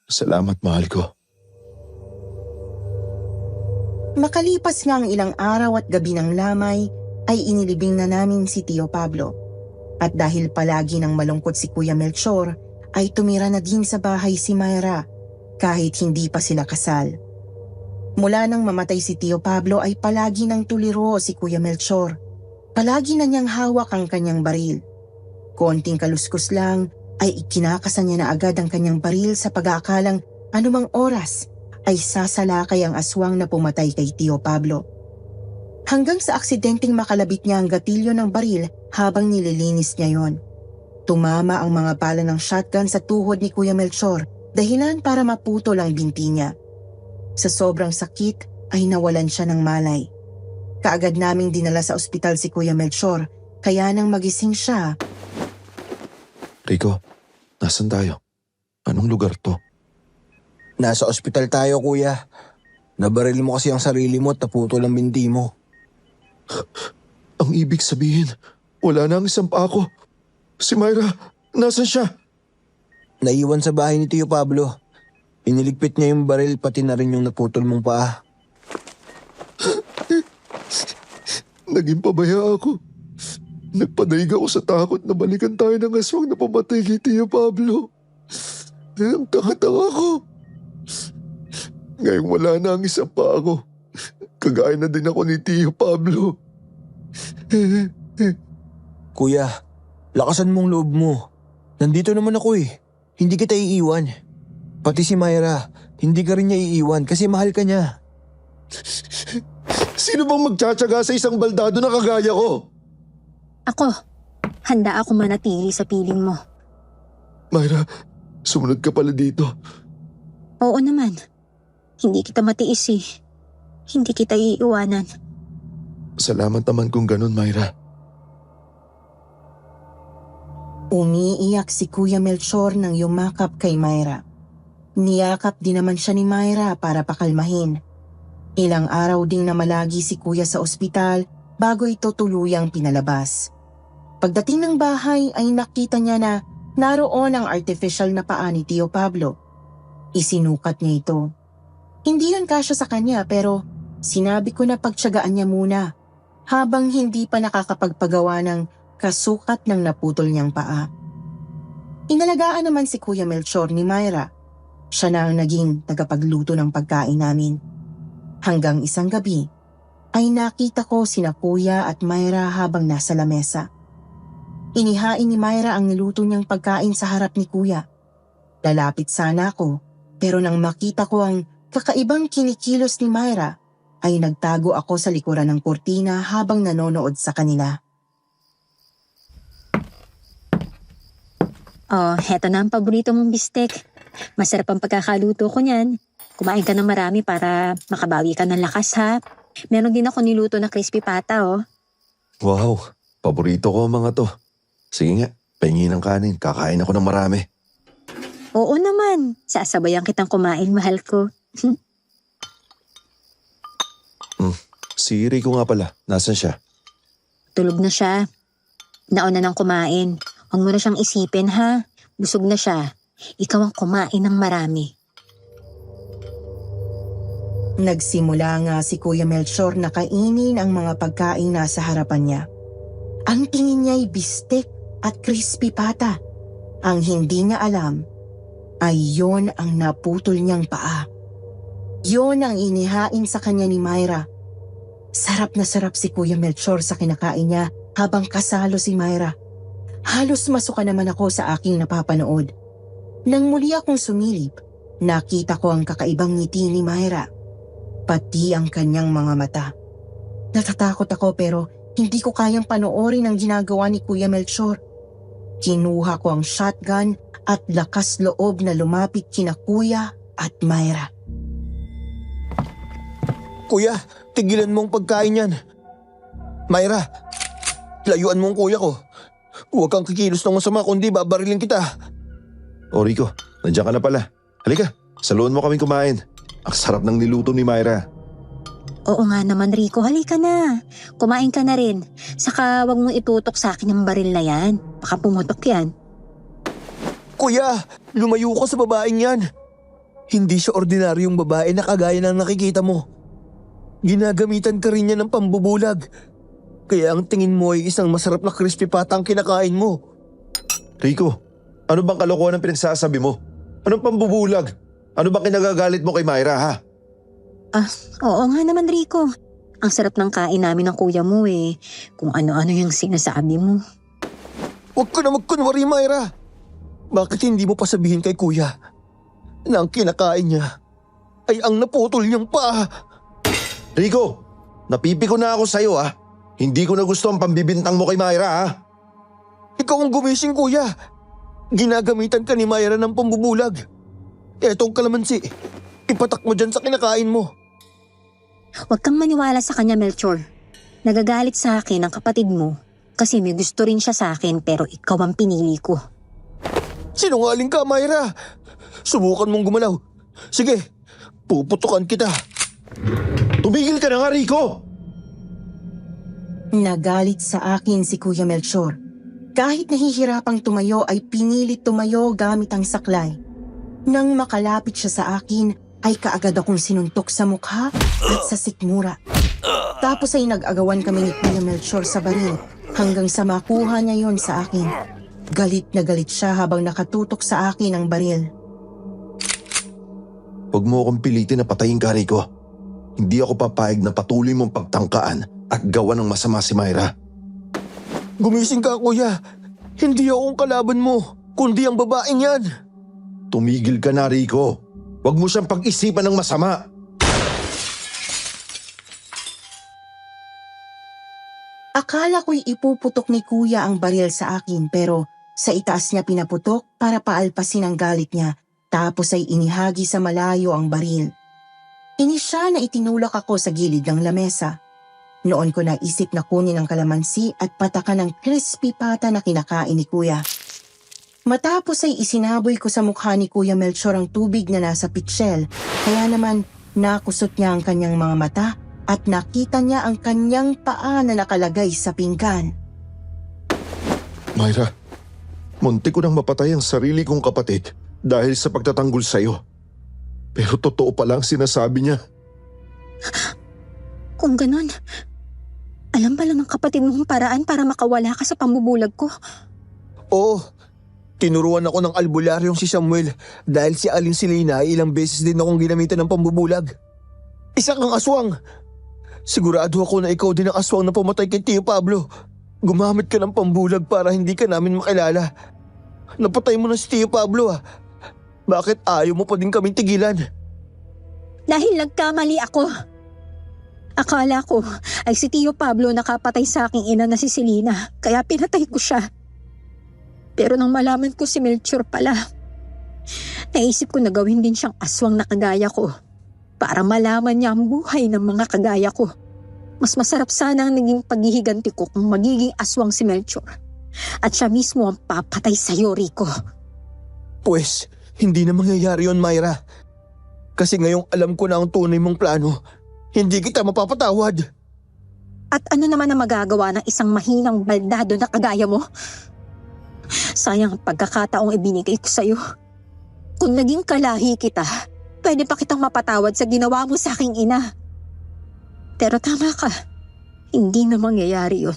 Salamat, mahal ko. Makalipas nga ang ilang araw at gabi ng lamay, ay inilibing na namin si Tio Pablo. At dahil palagi nang malungkot si Kuya Melchor, ay tumira na din sa bahay si Myra, kahit hindi pa sila kasal. Mula nang mamatay si Tio Pablo ay palagi nang tuliro si Kuya Melchor. Palagi na niyang hawak ang kanyang baril. Konting kaluskus lang ay ikinakasan niya na agad ang kanyang baril sa pag-aakalang anumang oras ay sasalakay ang aswang na pumatay kay Tio Pablo. Hanggang sa aksidenteng makalabit niya ang gatilyo ng baril habang nililinis niya yon. Tumama ang mga bala ng shotgun sa tuhod ni Kuya Melchor, dahilan para maputol ang binti niya. Sa sobrang sakit ay nawalan siya ng malay. Kaagad naming dinala sa ospital si Kuya Melchor, kaya nang magising siya, Rico, nasan tayo? Anong lugar to? Nasa ospital tayo, kuya. Nabaril mo kasi ang sarili mo at naputol ang binti mo. Ang ibig sabihin, wala na ang isang paa ko. Si Myra, nasan siya? Naiwan sa bahay ni Tio Pablo. Iniligpit niya yung baril pati na rin yung naputol mong paa. Naging pabaya ako. Nagpadaig ako sa takot na balikan tayo ng aswang na pamatay kay Tio Pablo. Ang tanga-tanga ko. Ngayong wala na ang isang paa ko. Kagaya na din ako ni Tio Pablo. Kuya, lakasan mong loob mo. Nandito naman ako eh. Hindi kita iiwan. Pati si Myra, hindi ka rin niya iiwan kasi mahal ka niya. Sino bang magtsatsaga sa isang baldado na kagaya ko? Ako, handa ako manatili sa piling mo. Myra, sumunod ka pala dito. Oo naman. Hindi kita matiis eh. Hindi kita iiwanan. Salamat naman kung ganun, Myra. umiiyak si Kuya Melchor nang yumakap kay Myra. Niyakap din naman siya ni Myra para pakalmahin. Ilang araw ding namalagi si Kuya sa ospital bago ito tuluyang pinalabas. Pagdating ng bahay ay nakita niya na naroon ang artificial na paa ni Tio Pablo. Isinukat niya ito. Hindi yun kasya sa kanya pero sinabi ko na pagtiyagaan niya muna habang hindi pa nakakapagpagawa ng kasukat ng naputol niyang paa. Inalagaan naman si Kuya Melchor ni Myra. Siya na ang naging tagapagluto ng pagkain namin. Hanggang isang gabi ay nakita ko sina Kuya at Myra habang nasa lamesa. Inihain ni Myra ang niluto niyang pagkain sa harap ni Kuya. Lalapit sana ako pero nang makita ko ang kakaibang kinikilos ni Myra ay nagtago ako sa likuran ng kurtina habang nanonood sa kanila. Oh, heto na ang paborito mong bistek. Masarap ang pagkakaluto ko niyan. Kumain ka ng marami para makabawi ka ng lakas ha. Meron din ako niluto na crispy pata oh. Wow, paborito ko ang mga to. Sige nga, pahingi ng kanin. Kakain ako ng marami. Oo naman, sasabayan kitang kumain mahal ko. Si Rico nga pala, nasan siya? Tulog na siya. Nauna nang kumain. Huwag mo na siyang isipin ha. Busog na siya. Ikaw ang kumain ng marami. Nagsimula nga si Kuya Melchor na kainin ang mga pagkain na sa harapan niya. Ang tingin niya ay bistek at crispy pata. Ang hindi niya alam ay yon ang naputol niyang paa. Yon ang inihain sa kanya ni Myra. Sarap na sarap si Kuya Melchor sa kinakain niya habang kasalo si Myra. Halos masuka naman ako sa aking napapanood. Nang muli akong sumilip, nakita ko ang kakaibang ngiti ni Myra, pati ang kanyang mga mata. Natatakot ako pero hindi ko kayang panoorin ang ginagawa ni Kuya Melchor. Kinuha ko ang shotgun at lakas loob na lumapit kina Kuya at Myra. Kuya, tigilan mo ang pagkain yan. Myra, layuan mo ang kuya ko. Huwag kang kikilos ng masama kundi babarilin kita. O Rico, nandiyan ka na pala. Halika, saluhan mo kaming kumain. Ang sarap ng niluto ni Myra. Oo nga naman, Rico. Halika na. Kumain ka na rin. Saka wag mong itutok sa akin ang baril na yan. Baka pumutok yan. Kuya, lumayo ka sa babaeng yan. Hindi siya ordinaryong babae na kagaya ng nakikita mo. Ginagamitan ka rin niya ng pambubulag. Kaya ang tingin mo ay isang masarap na crispy pata ang kinakain mo. Rico, ano bang kalokohan ang pinagsasabi mo? Anong pambubulag? Ano bang kinagagalit mo kay Myra, ha? Oo nga naman, Rico. Ang sarap ng kain namin ng kuya mo eh. Kung ano-ano yung sinasabi mo. Huwag ka na magkunwari, Myra. Bakit hindi mo pa sabihin kay kuya na ang kinakain niya ay ang naputol niyang paa? Rico, napipiko na ako sa'yo, ha? Hindi ko na gusto ang pambibintang mo kay Myra, ha? Ikaw ang gumising, kuya. Ginagamitan ka ni Myra ng pambubulag. Etong kalamansi, ipatak mo dyan sa kinakain mo. Huwag kang maniwala sa kanya, Melchor. Nagagalit sa akin ang kapatid mo kasi may gusto rin siya sa akin pero ikaw ang pinili ko. Sinungaling ka, Myra. Subukan mong gumalaw. Sige, puputukan kita. Tumigil ka na nga, Rico! Nagalit sa akin si Kuya Melchor. Kahit nahihirapang tumayo ay pinilit tumayo gamit ang saklay. Nang makalapit siya sa akin ay kaagad akong sinuntok sa mukha at sa sikmura. Tapos ay nag-agawan kami ni Kuya Melchor sa baril hanggang sa makuha niya yon sa akin. Galit na galit siya habang nakatutok sa akin ang baril. Huwag mo akong pilitin na patayin ka, Rico. Hindi ako papayag na patuloy mong pagtangkaan at gawa ng masama si Myra. Gumising ka, kuya. Hindi ako ang kalaban mo, kundi ang babaeng yan. Tumigil ka na, Rico. Huwag mo siyang pag-isipan ng masama. Akala ko'y ipuputok ni Kuya ang baril sa akin pero sa itaas niya pinaputok para paalpasin ang galit niya tapos ay inihagi sa malayo ang baril. Inisya na itinulak ako sa gilid ng lamesa. Noon ko naisip na kunin ang kalamansi at patakan ng crispy pata na kinakain ni Kuya. Matapos ay isinaboy ko sa mukha ni Kuya Melchor ang tubig na nasa pitsyel, kaya naman nakusot niya ang kanyang mga mata at nakita niya ang kanyang paa na nakalagay sa pinggan. Myra, munti ko nang mapatay ang sarili kong kapatid dahil sa pagtatanggol sa'yo. Pero totoo pala ang sinasabi niya. Kung ganon, alam pala ng kapatid mong paraan para makawala ka sa pambubulag ko. Oo, tinuruan ako ng albularyong si Samuel dahil si Aling Selena ay ilang beses din akong ginamitan ng pambubulag. Isa kang aswang. Sigurado ako na ikaw din ang aswang na pumatay kay Tio Pablo. Gumamit ka ng pambulag para hindi ka namin makilala. Napatay mo na si Tio Pablo ah. Bakit ayaw mo pa din kaming tigilan? Dahil nagkamali ako. Akala ko ay si Tio Pablo nakapatay sa aking ina na si Selena, kaya pinatay ko siya. Pero nang malaman ko si Melchor pala, naisip ko na gawin din siyang aswang na kagaya ko para malaman niya ang buhay ng mga kagaya ko. Mas masarap sana ang naging paghihiganti ko kung magiging aswang si Melchor at siya mismo ang papatay sa'yo, Rico. Pues, hindi na mangyayari yon, Myra. Kasi ngayong alam ko na ang tunay mong plano, hindi kita mapapatawad. At ano naman ang magagawa ng isang mahinang baldado na kagaya mo? Sayang ang pagkakataong ibinigay ko sa'yo. Kung naging kalahi kita, pwede pa kitang mapatawad sa ginawa mo sa aking ina. Pero tama ka, hindi na mangyayari yun.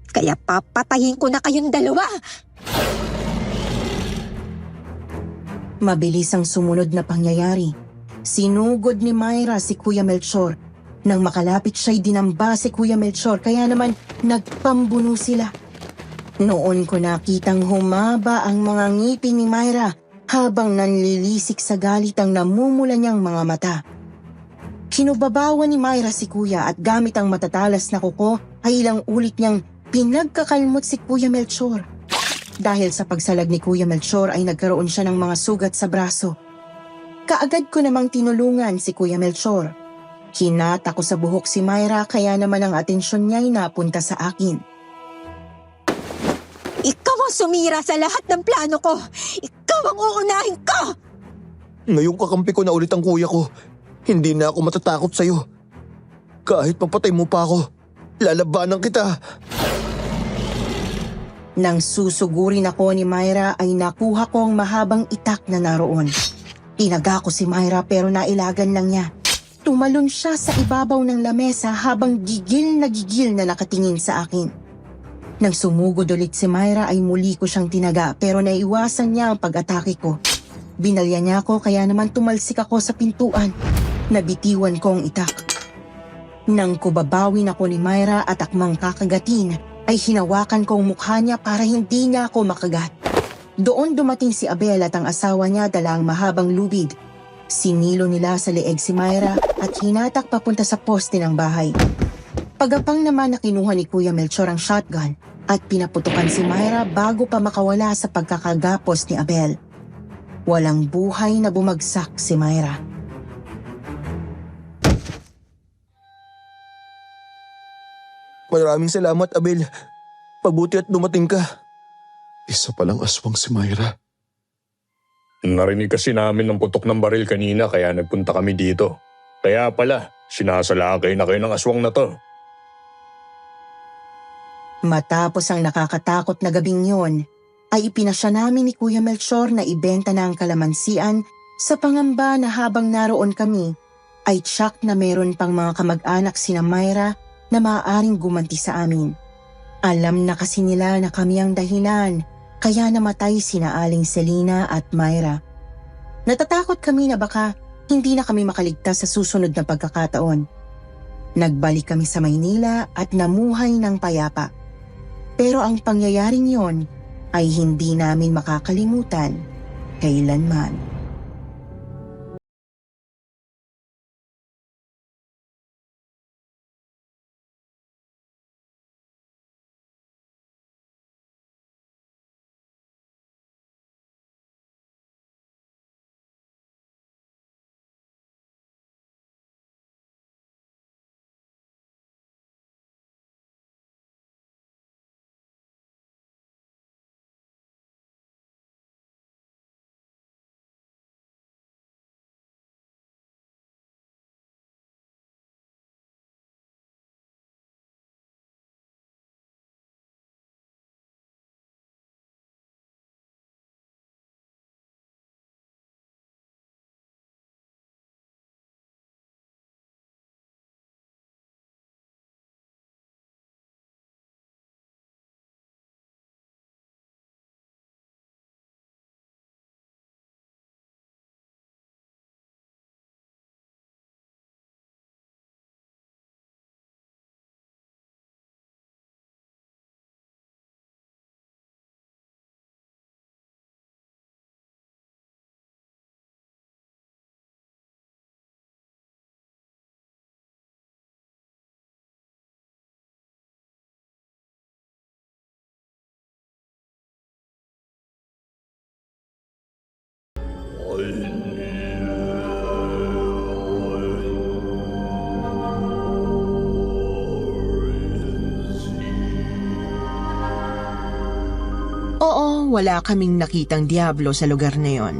Kaya papatayin ko na kayong dalawa. Mabilis ang sumunod na pangyayari. Sinugod ni Myra si Kuya Melchor Nang makalapit siya'y dinamba si Kuya Melchor kaya naman nagpambuno sila. Noon ko nakitang humaba ang mga ngipin ni Myra habang nanlilisik sa galit ang namumula niyang mga mata. Kinubabawan ni Myra si Kuya at gamit ang matatalas na kuko ay ilang ulit niyang pinagkakalmot si Kuya Melchor. Dahil sa pagsalag ni Kuya Melchor ay nagkaroon siya ng mga sugat sa braso. Kaagad ko namang tinulungan si Kuya Melchor. Hinata ko sa buhok si Myra kaya naman ang atensyon niya ay napunta sa akin. Ikaw ang sumira sa lahat ng plano ko! Ikaw ang uunahin ko! Ngayong kakampi ko na ulit ang kuya ko, hindi na ako matatakot sa'yo. Kahit mapatay mo pa ako, lalabanan kita. Nang susugurin ako ni Myra ay nakuha ko ang mahabang itak na naroon. Tinaga ko si Myra pero nailagan lang niya. Tumalon siya sa ibabaw ng lamesa habang gigil na nakatingin sa akin. Nang sumugod ulit si Myra ay muli ko siyang tinaga pero naiwasan niya ang pag-atake ko. Binalya niya ako kaya naman tumalsik ako sa pintuan. Nabitiwan ko ang itak. Nang kubabawin ako ni Myra at akmang kakagatin, ay hinawakan ko ang mukha niya para hindi niya ako makagat. Doon dumating si Abel at ang asawa niya dala ang mahabang lubid. Sinilo nila sa leeg si Myra at hinatak papunta sa poste ng bahay. Pagapang naman na kinuha ni Kuya Melchor ang shotgun at pinaputukan si Myra bago pa makawala sa pagkakagapos ni Abel. Walang buhay na bumagsak si Myra. Maraming salamat, Abel. Pabuti at dumating ka. Isa palang aswang si Myra. Narinig kasi namin ng putok ng baril kanina kaya nagpunta kami dito. Kaya pala, sinasalakay na kayo ng aswang na to. Matapos ang nakakatakot na gabing yon, ay ipinasya namin ni Kuya Melchor na ibenta na ang kalamansian sa pangamba na habang naroon kami, ay tsak na meron pang mga kamag-anak sina Myra na maaaring gumanti sa amin. Alam na kasi nila na kami ang dahilan, kaya namatay sina Aling Selina at Myra. Natatakot kami na baka hindi na kami makaligtas sa susunod na pagkakataon. Nagbalik kami sa Maynila at namuhay ng payapa. Pero ang pangyayaring yon ay hindi namin makakalimutan kailanman. Oo, wala kaming nakitang diablo sa lugar na yon.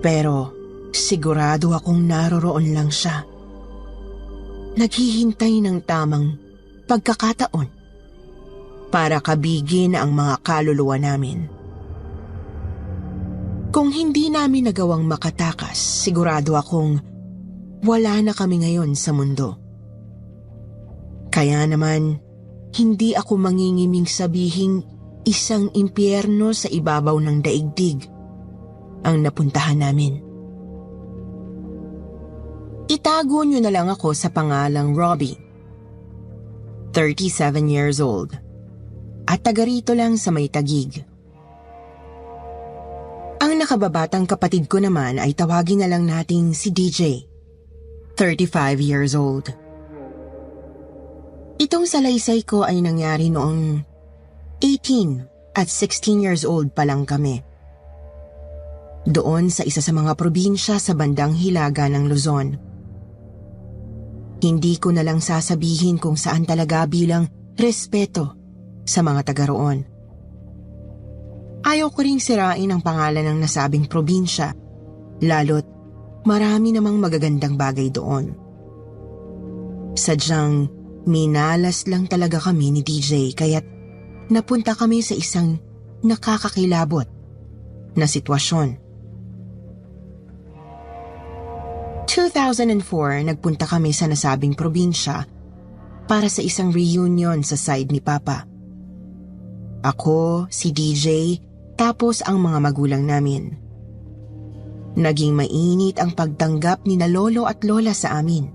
Pero sigurado akong naroroon lang siya. Naghihintay ng tamang pagkakataon para kabigin ang mga kaluluwa namin. Kung hindi namin nagawang makatakas, sigurado akong wala na kami ngayon sa mundo. Kaya naman, hindi ako mangingiming sabihing isang impyerno sa ibabaw ng daigdig ang napuntahan namin. Itago niyo na lang ako sa pangalang Robbie. 37 years old. At taga rito lang sa may Taguig. Ang nakababatang kapatid ko naman ay tawagin na lang nating si DJ. 35 years old. Itong salaysay ko ay nangyari noong 18 at 16 years old pa lang kami. Doon sa isa sa mga probinsya sa bandang hilaga ng Luzon. Hindi ko na lang sasabihin kung saan talaga bilang respeto sa mga taga roon. Ayaw ko ring sirain ang pangalan ng nasabing probinsya, lalo't marami namang magagandang bagay doon. Sadyang minalas lang talaga kami ni DJ kaya't napunta kami sa isang nakakakilabot na sitwasyon. 2004, nagpunta kami sa nasabing probinsya para sa isang reunion sa side ni Papa. Ako, si DJ, tapos ang mga magulang namin. Naging mainit ang pagtanggap ni na lolo at lola sa amin.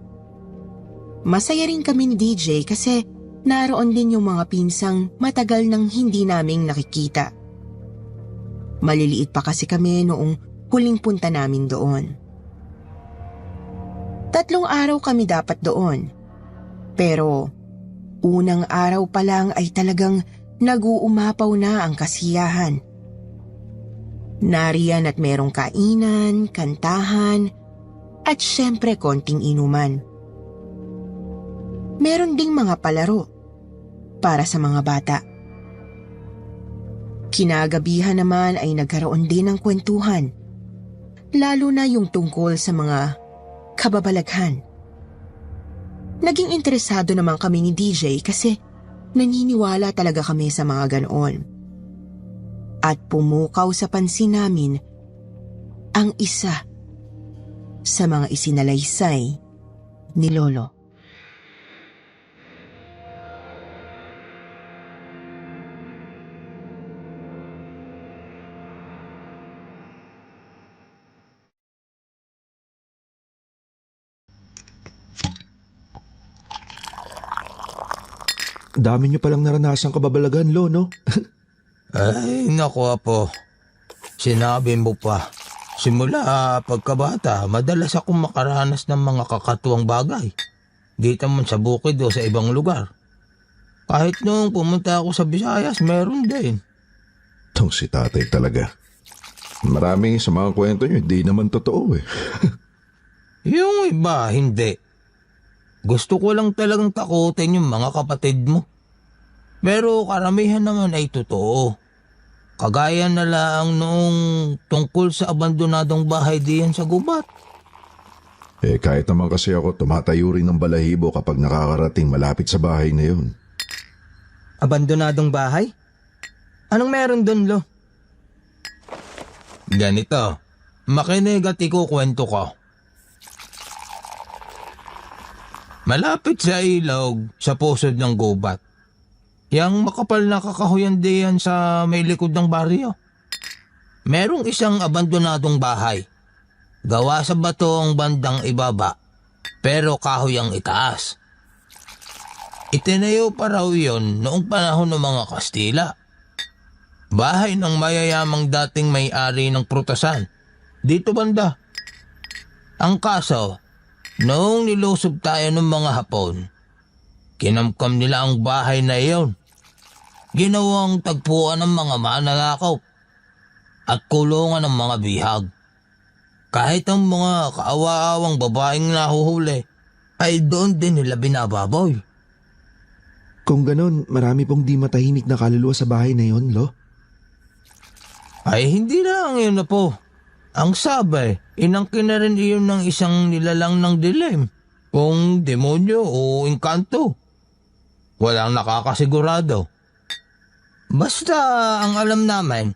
Masaya rin kami ni DJ kasi naroon din yung mga pinsang matagal nang hindi naming nakikita. Maliliit pa kasi kami noong huling punta namin doon. 3 araw kami dapat doon. Pero unang araw pa lang ay talagang nag-uumapaw na ang kasiyahan. Nariyan at merong kainan, kantahan, at syempre konting inuman. Meron ding mga palaro para sa mga bata. Kinagabihan naman ay nagkaroon din ng kwentuhan, lalo na yung tungkol sa mga kababalaghan. Naging interesado naman kami ni DJ kasi naniniwala talaga kami sa mga ganoon. At pumukaw sa pansin namin ang isa sa mga isinalaysay ni Lolo. Dami niyo palang naranasang kababalagan, Lo, no? Ay, naku Apo. Sinabi mo pa. Simula pagkabata, madalas akong makaranas ng mga kakatuwang bagay. Dito man sa bukid o sa ibang lugar. Kahit nung pumunta ako sa Visayas, meron din. Tong si tatay talaga. Marami sa mga kwento niyo, hindi naman totoo eh. Yung iba, hindi. Gusto ko lang talagang takutin yung mga kapatid mo. Pero karamihan naman ay totoo. Kagaya na lang noong tungkol sa abandonadong bahay diyan sa gubat. Kahit naman kasi ako, tumatayo rin ng balahibo kapag nakakarating malapit sa bahay na yun. Abandonadong bahay? Anong meron doon, Lo? Ganito, makinig at ikukwento ko. Malapit sa ilog, sa pusod ng gubat. Yang makapal na kakahuyan diyan sa may likod ng baryo. Merong isang abandonadong bahay. Gawa sa bato ang bandang ibaba, pero kahoy ang itaas. Itinayo pa raw yun noong panahon ng mga Kastila. Bahay ng mayayamang dating may-ari ng prutasan. Dito banda. Ang kaso, noong nilusob tayo ng mga Hapon, kinamkam nila ang bahay na iyon. Ginawang tagpuan ng mga mananakaw at kulungan ng mga bihag. Kahit ang mga kaawa-awang babaeng nahuhuli ay doon din nila binababoy. Kung ganon, marami pong di matahimik na kaluluwa sa bahay na yon, Lo. Ay hindi lang yun na po. Ang sabi, inangkin na rin iyon ng isang nilalang ng dilim. Kung demonyo o engkanto. Walang nakakasigurado. Basta ang alam namin,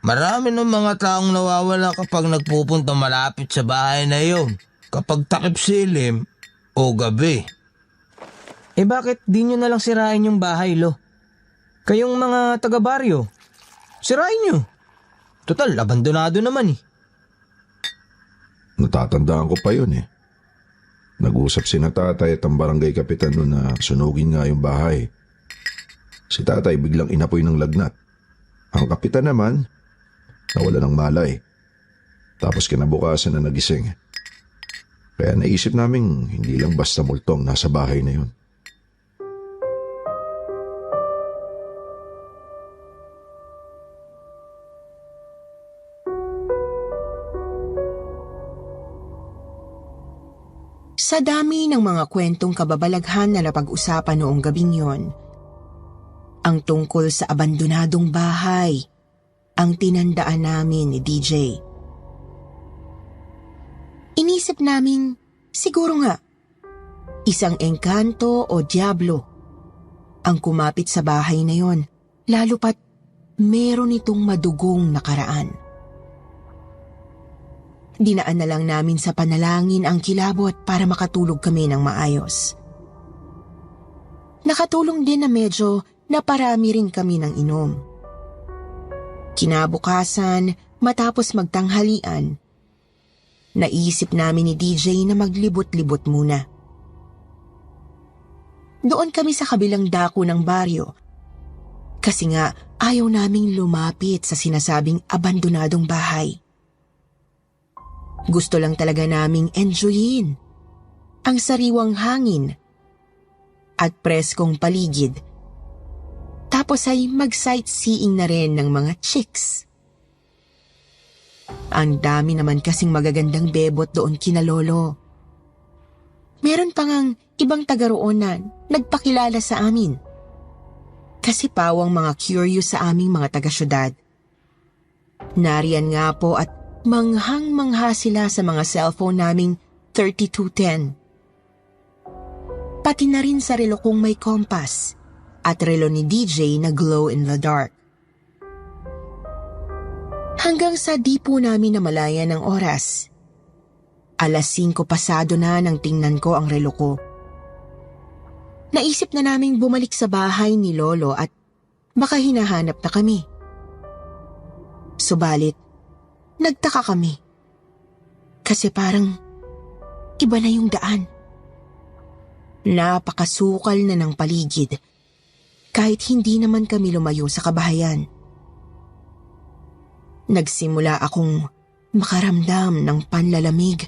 marami ng mga taong nawawala kapag nagpupunta malapit sa bahay na iyon. Kapag takip silim o gabi. Bakit di nyo na lang sirain yung bahay, Lo? Kayong mga taga-baryo, sirain nyo. Total, abandonado naman eh. Natatandaan ko pa yun eh. Nag-usap si na tatay at ang barangay kapitan noon na sunugin nga yung bahay. Si tatay biglang inapoy ng lagnat. Ang kapitan naman, nawala ng malay. Tapos kinabukasan na nagising. Kaya naisip naming hindi lang basta multo ang nasa bahay na yun. Sa dami ng mga kwentong kababalaghan na napag-usapan noong gabing yon, ang tungkol sa abandonadong bahay ang tinandaan namin ni DJ. Inisip namin, siguro nga, isang engkanto o diablo ang kumapit sa bahay na yon, lalo pat meron itong madugong nakaraan. Dinaan na lang namin sa panalangin ang kilabot para makatulog kami ng maayos. Nakatulong din na medyo naparami rin kami ng inom. Kinabukasan, matapos magtanghalian, naisip namin ni DJ na maglibot-libot muna. Doon kami sa kabilang dako ng baryo. Kasi nga ayaw naming lumapit sa sinasabing abandonadong bahay. Gusto lang talaga naming enjoyin ang sariwang hangin at preskong paligid. Tapos ay mag-sightseeing na rin ng mga chicks. Ang dami naman kasing magagandang bebot doon kina Lolo. Meron pa ngang ibang taga roon na nagpakilala sa amin. Kasi pawang mga curious sa aming mga taga-syudad. Nariyan nga po at manghang-mangha sila sa mga cellphone naming 3210. Pati na rin sa relo kong may compass at relo ni DJ na glow in the dark. Hanggang sa di po namin namalayan ng oras. 5:00 pasado na nang tingnan ko ang relo ko. Naisip na naming bumalik sa bahay ni Lolo at baka hinahanap na kami. Subalit, nagtaka kami. Kasi parang iba na yung daan. Napakasukal na ng paligid kahit hindi naman kami lumayo sa kabahayan. Nagsimula akong makaramdam ng panlalamig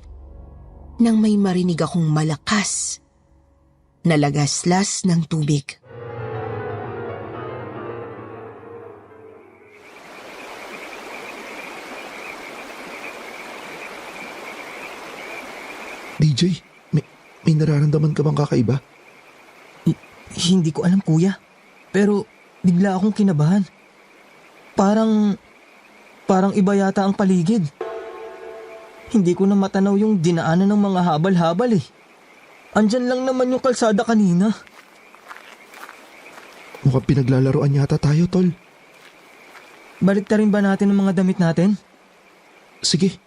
nang may marinig akong malakas na lagaslas ng tubig. DJ, may nararamdaman ka bang kakaiba? Hindi ko alam, kuya. Pero bigla akong kinabahan. Parang iba yata ang paligid. Hindi ko na matanaw yung dinaanan ng mga habal-habal eh. Andyan lang naman yung kalsada kanina. Mukhang pinaglalaroan yata tayo, tol. Balik na rin ba natin ang mga damit natin? Sige.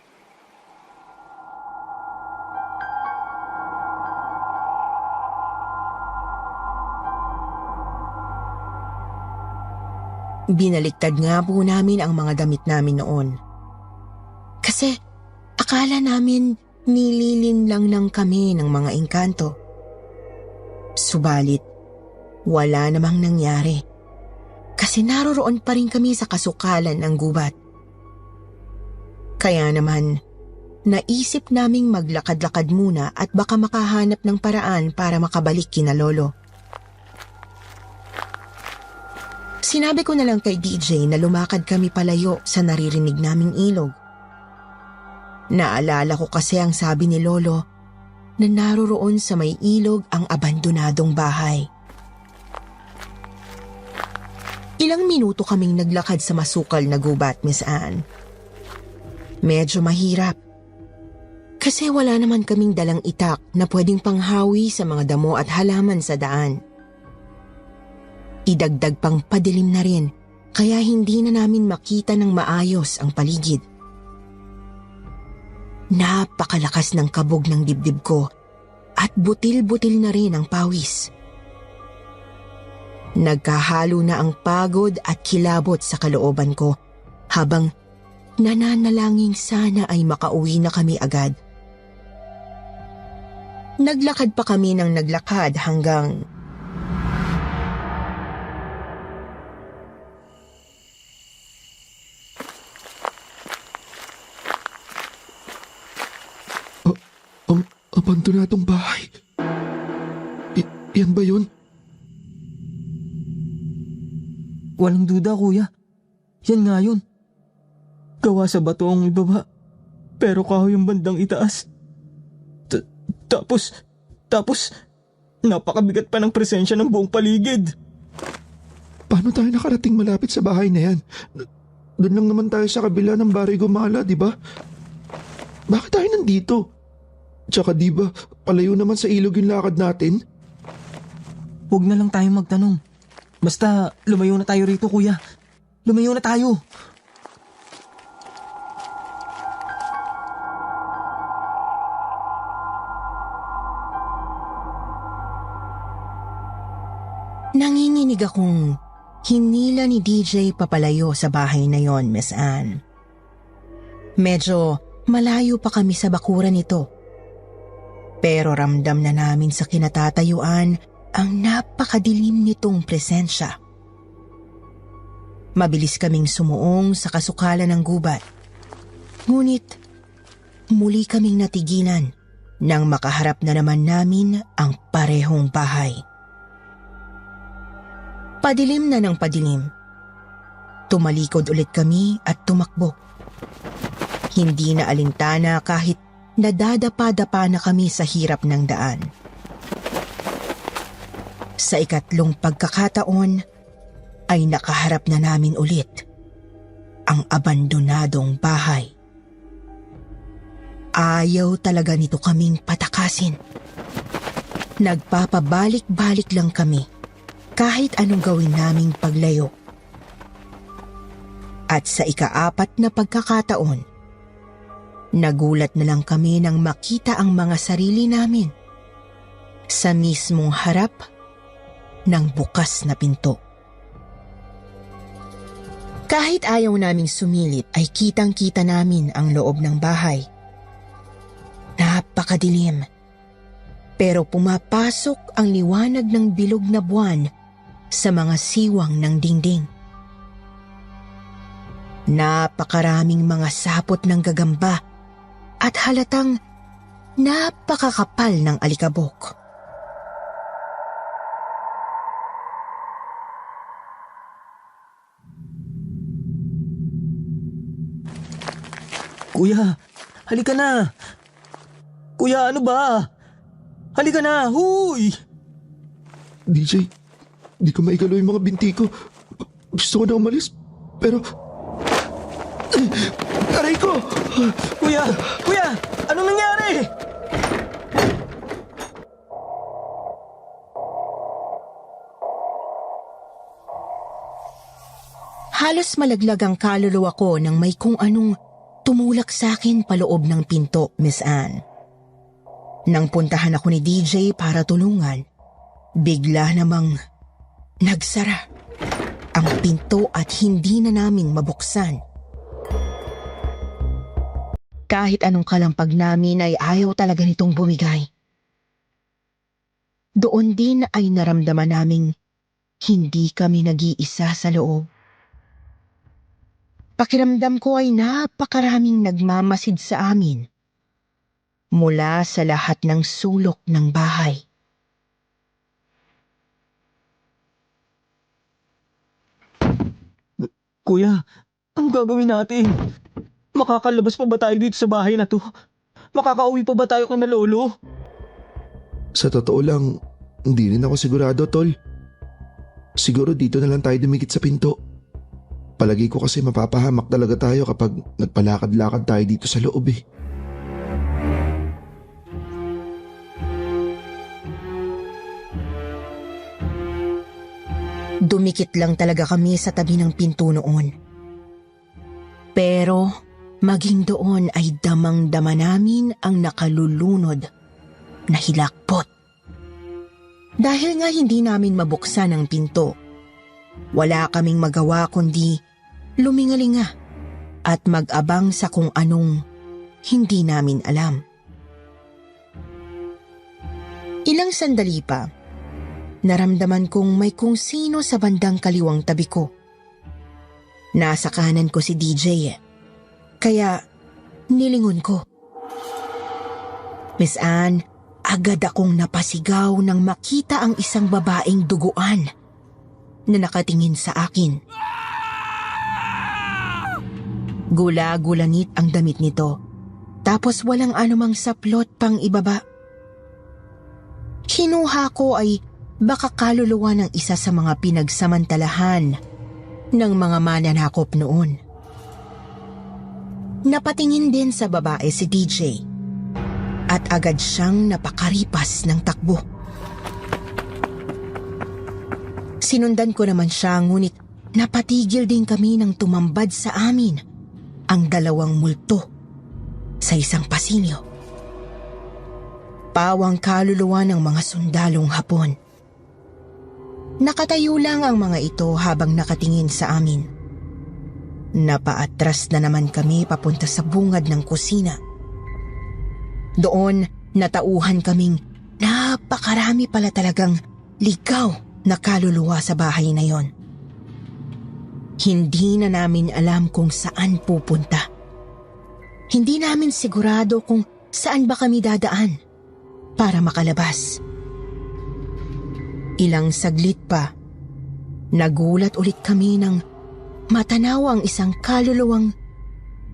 Binaliktad nga po namin ang mga damit namin noon. Kasi akala namin nililin lang kami ng mga engkanto. Subalit, wala namang nangyari. Kasi naroroon pa rin kami sa kasukalan ng gubat. Kaya naman, naisip naming maglakad-lakad muna at baka makahanap ng paraan para makabalik kina Lolo. Sinabi ko na lang kay DJ na lumakad kami palayo sa naririnig naming ilog. Naalala ko kasi ang sabi ni Lolo na naroroon sa may ilog ang abandonadong bahay. Ilang minuto kaming naglakad sa masukal na gubat, Miss Anne. Medyo mahirap. Kasi wala naman kaming dalang itak na pwedeng panghawi sa mga damo at halaman sa daan. Idagdag pang padilim na rin, kaya hindi na namin makita ng maayos ang paligid. Napakalakas ng kabog ng dibdib ko at butil-butil na rin ang pawis. Nagkahalo na ang pagod at kilabot sa kalooban ko habang nananalangin sana ay makauwi na kami agad. Naglakad pa kami ng naglakad hanggang Ang abandonadong bahay. Yan ba yun? Walang duda, kuya. Yan nga yun. Gawa sa bato ang ibaba. Pero kahoy yung bandang itaas. Tapos, napakabigat pa ng presensya ng buong paligid. Paano tayo nakarating malapit sa bahay na yan? Doon lang naman tayo sa kabila ng Barrio Gumala, di ba? Bakit tayo nandito? Tsaka di ba, palayo naman sa ilog yung lakad natin? Huwag na lang tayo magtanong. Basta, lumayo na tayo rito, kuya. Lumayo na tayo. nanginginig akong hinila ni DJ papalayo sa bahay na yon, Miss Anne. Medyo malayo pa kami sa bakuran nito. Pero ramdam na namin sa kinatatayuan ang napakadilim nitong presensya. Mabilis kaming sumuong sa kasukalan ng gubat. Ngunit muli kaming natigilan nang makaharap na naman namin ang parehong bahay. Padilim na ng padilim. Tumalikod ulit kami at tumakbo. Hindi na alintana kahit nadadapa-dapa na kami sa hirap ng daan. Sa ikatlong pagkakataon ay nakaharap na namin ulit ang abandonadong bahay. Ayaw talaga nito kaming patakasin. Nagpapabalik-balik lang kami kahit anong gawin naming paglayo. At sa ika-4 na pagkakataon, nagulat na lang kami nang makita ang mga sarili namin sa mismong harap ng bukas na pinto. Kahit ayaw naming sumilit ay kitang-kita namin ang loob ng bahay. Napakadilim, pero pumapasok ang liwanag ng bilog na buwan sa mga siwang ng dingding. Napakaraming mga sapot ng gagamba at halatang napakakapal ng alikabok. Kuya, halika na. Kuya, ano ba? Halika na, huy! DJ, di ko maigalaw yung mga binti ko. Gusto ko na umalis, pero... Aray ko! Kuya! Kuya! Anong nangyari? Halos malaglag ang kaluluwa ko nang may kung anong tumulak sa akin paloob ng pinto, Miss Anne. Nang puntahan ako ni DJ para tulungan, bigla namang nagsara ang pinto at hindi na naming mabuksan. Kahit anong kalampag namin ay ayaw talaga nitong bumigay. Doon din ay naramdaman naming hindi kami nag-iisa sa loob. Pakiramdam ko ay napakaraming nagmamasid sa amin mula sa lahat ng sulok ng bahay. Kuya, ang gagawin natin? Makakalabas pa ba tayo dito sa bahay na to? Makakauwi pa ba tayo kay na lolo? Sa totoo lang, hindi rin ako sigurado, tol. Siguro dito na lang tayo dumikit sa pinto. Palagi ko kasi mapapahamak talaga tayo kapag nagpalakad-lakad tayo dito sa loob eh. Dumikit lang talaga kami sa tabi ng pinto noon. Pero maging doon ay damang-dama namin ang nakalulunod na hilakbot. Dahil nga hindi namin mabuksan ang pinto, wala kaming magawa kundi lumingalinga at mag-abang sa kung anong hindi namin alam. Ilang sandali pa, naramdaman kong may kung sino sa bandang kaliwang tabi ko. Nasa kanan ko si DJ kaya nilingon ko. Miss Anne, agad akong napasigaw nang makita ang isang babaeng duguan na nakatingin sa akin. Gula-gulanit ang damit nito, tapos walang anumang saplot pang ibaba. Hinuha ko ay baka kaluluwa ng isa sa mga pinagsamantalahan ng mga mananakop noon. Napatingin din sa babae si DJ at agad siyang napakaripas ng takbo. Sinundan ko naman siya, ngunit napatigil din kami nang tumambad sa amin ang dalawang multo sa isang pasilyo. Pawang kaluluwa ng mga sundalong Hapon. Nakatayo lang ang mga ito habang nakatingin sa amin. Napaatras na naman kami papunta sa bungad ng kusina. Doon, natauhan kaming napakarami pala talagang ligaw na kaluluwa sa bahay na yon. Hindi na namin alam kung saan pupunta. Hindi namin sigurado kung saan ba kami dadaan para makalabas. Ilang saglit pa, nagulat ulit kami nang matanaw ang isang kaluluwang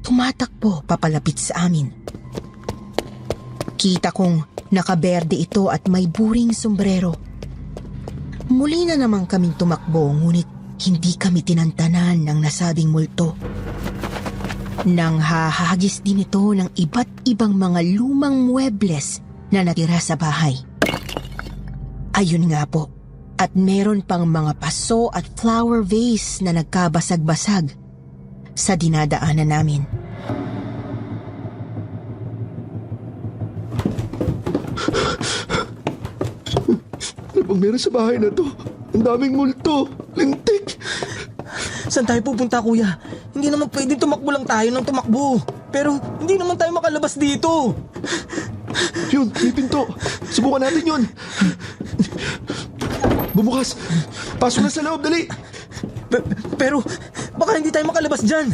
tumatakbo papalapit sa amin. Kita kong nakaberde ito at may buring sombrero. Muli na naman kaming tumakbo, ngunit hindi kami tinantanan ng nasabing multo. Nang hahagis din ito ng iba't ibang mga lumang muebles na natira sa bahay. Ayun nga po, at meron pang mga paso at flower vase na nagkabasag-basag sa dinadaanan namin. Ano bang meron sa bahay na to? Ang daming multo, lintik. Saan tayo pupunta, kuya? Hindi naman pwede tumakbo lang tayo ng tumakbo. Pero hindi naman tayo makalabas dito. Yun, may pinto. Subukan natin yun. Bumukas. Pasok na sa loob, dali. Pero baka hindi tayo makalabas dyan.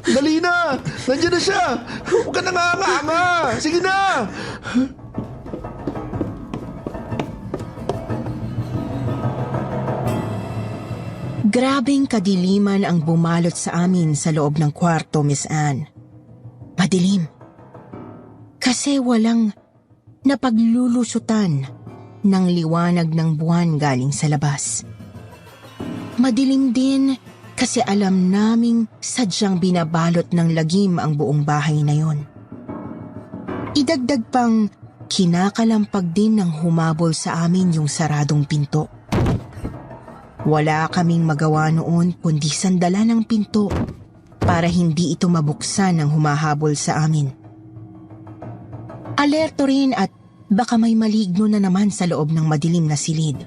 Dali na. Nandiyan na siya. Huwag ka nanganganga. Sige na. Grabing kadiliman ang bumalot sa amin sa loob ng kwarto, Miss Anne. Madilim. Kasi walang napaglulusutan ng liwanag ng buwan galing sa labas. Madilim din kasi alam naming sadyang binabalot ng lagim ang buong bahay na yon. Idagdag pang kinakalampag din ng humabol sa amin yung saradong pinto. Wala kaming magawa noon kundi sandala ng pinto para hindi ito mabuksan ng humahabol sa amin. Alerto rin at baka may maligno na naman sa loob ng madilim na silid.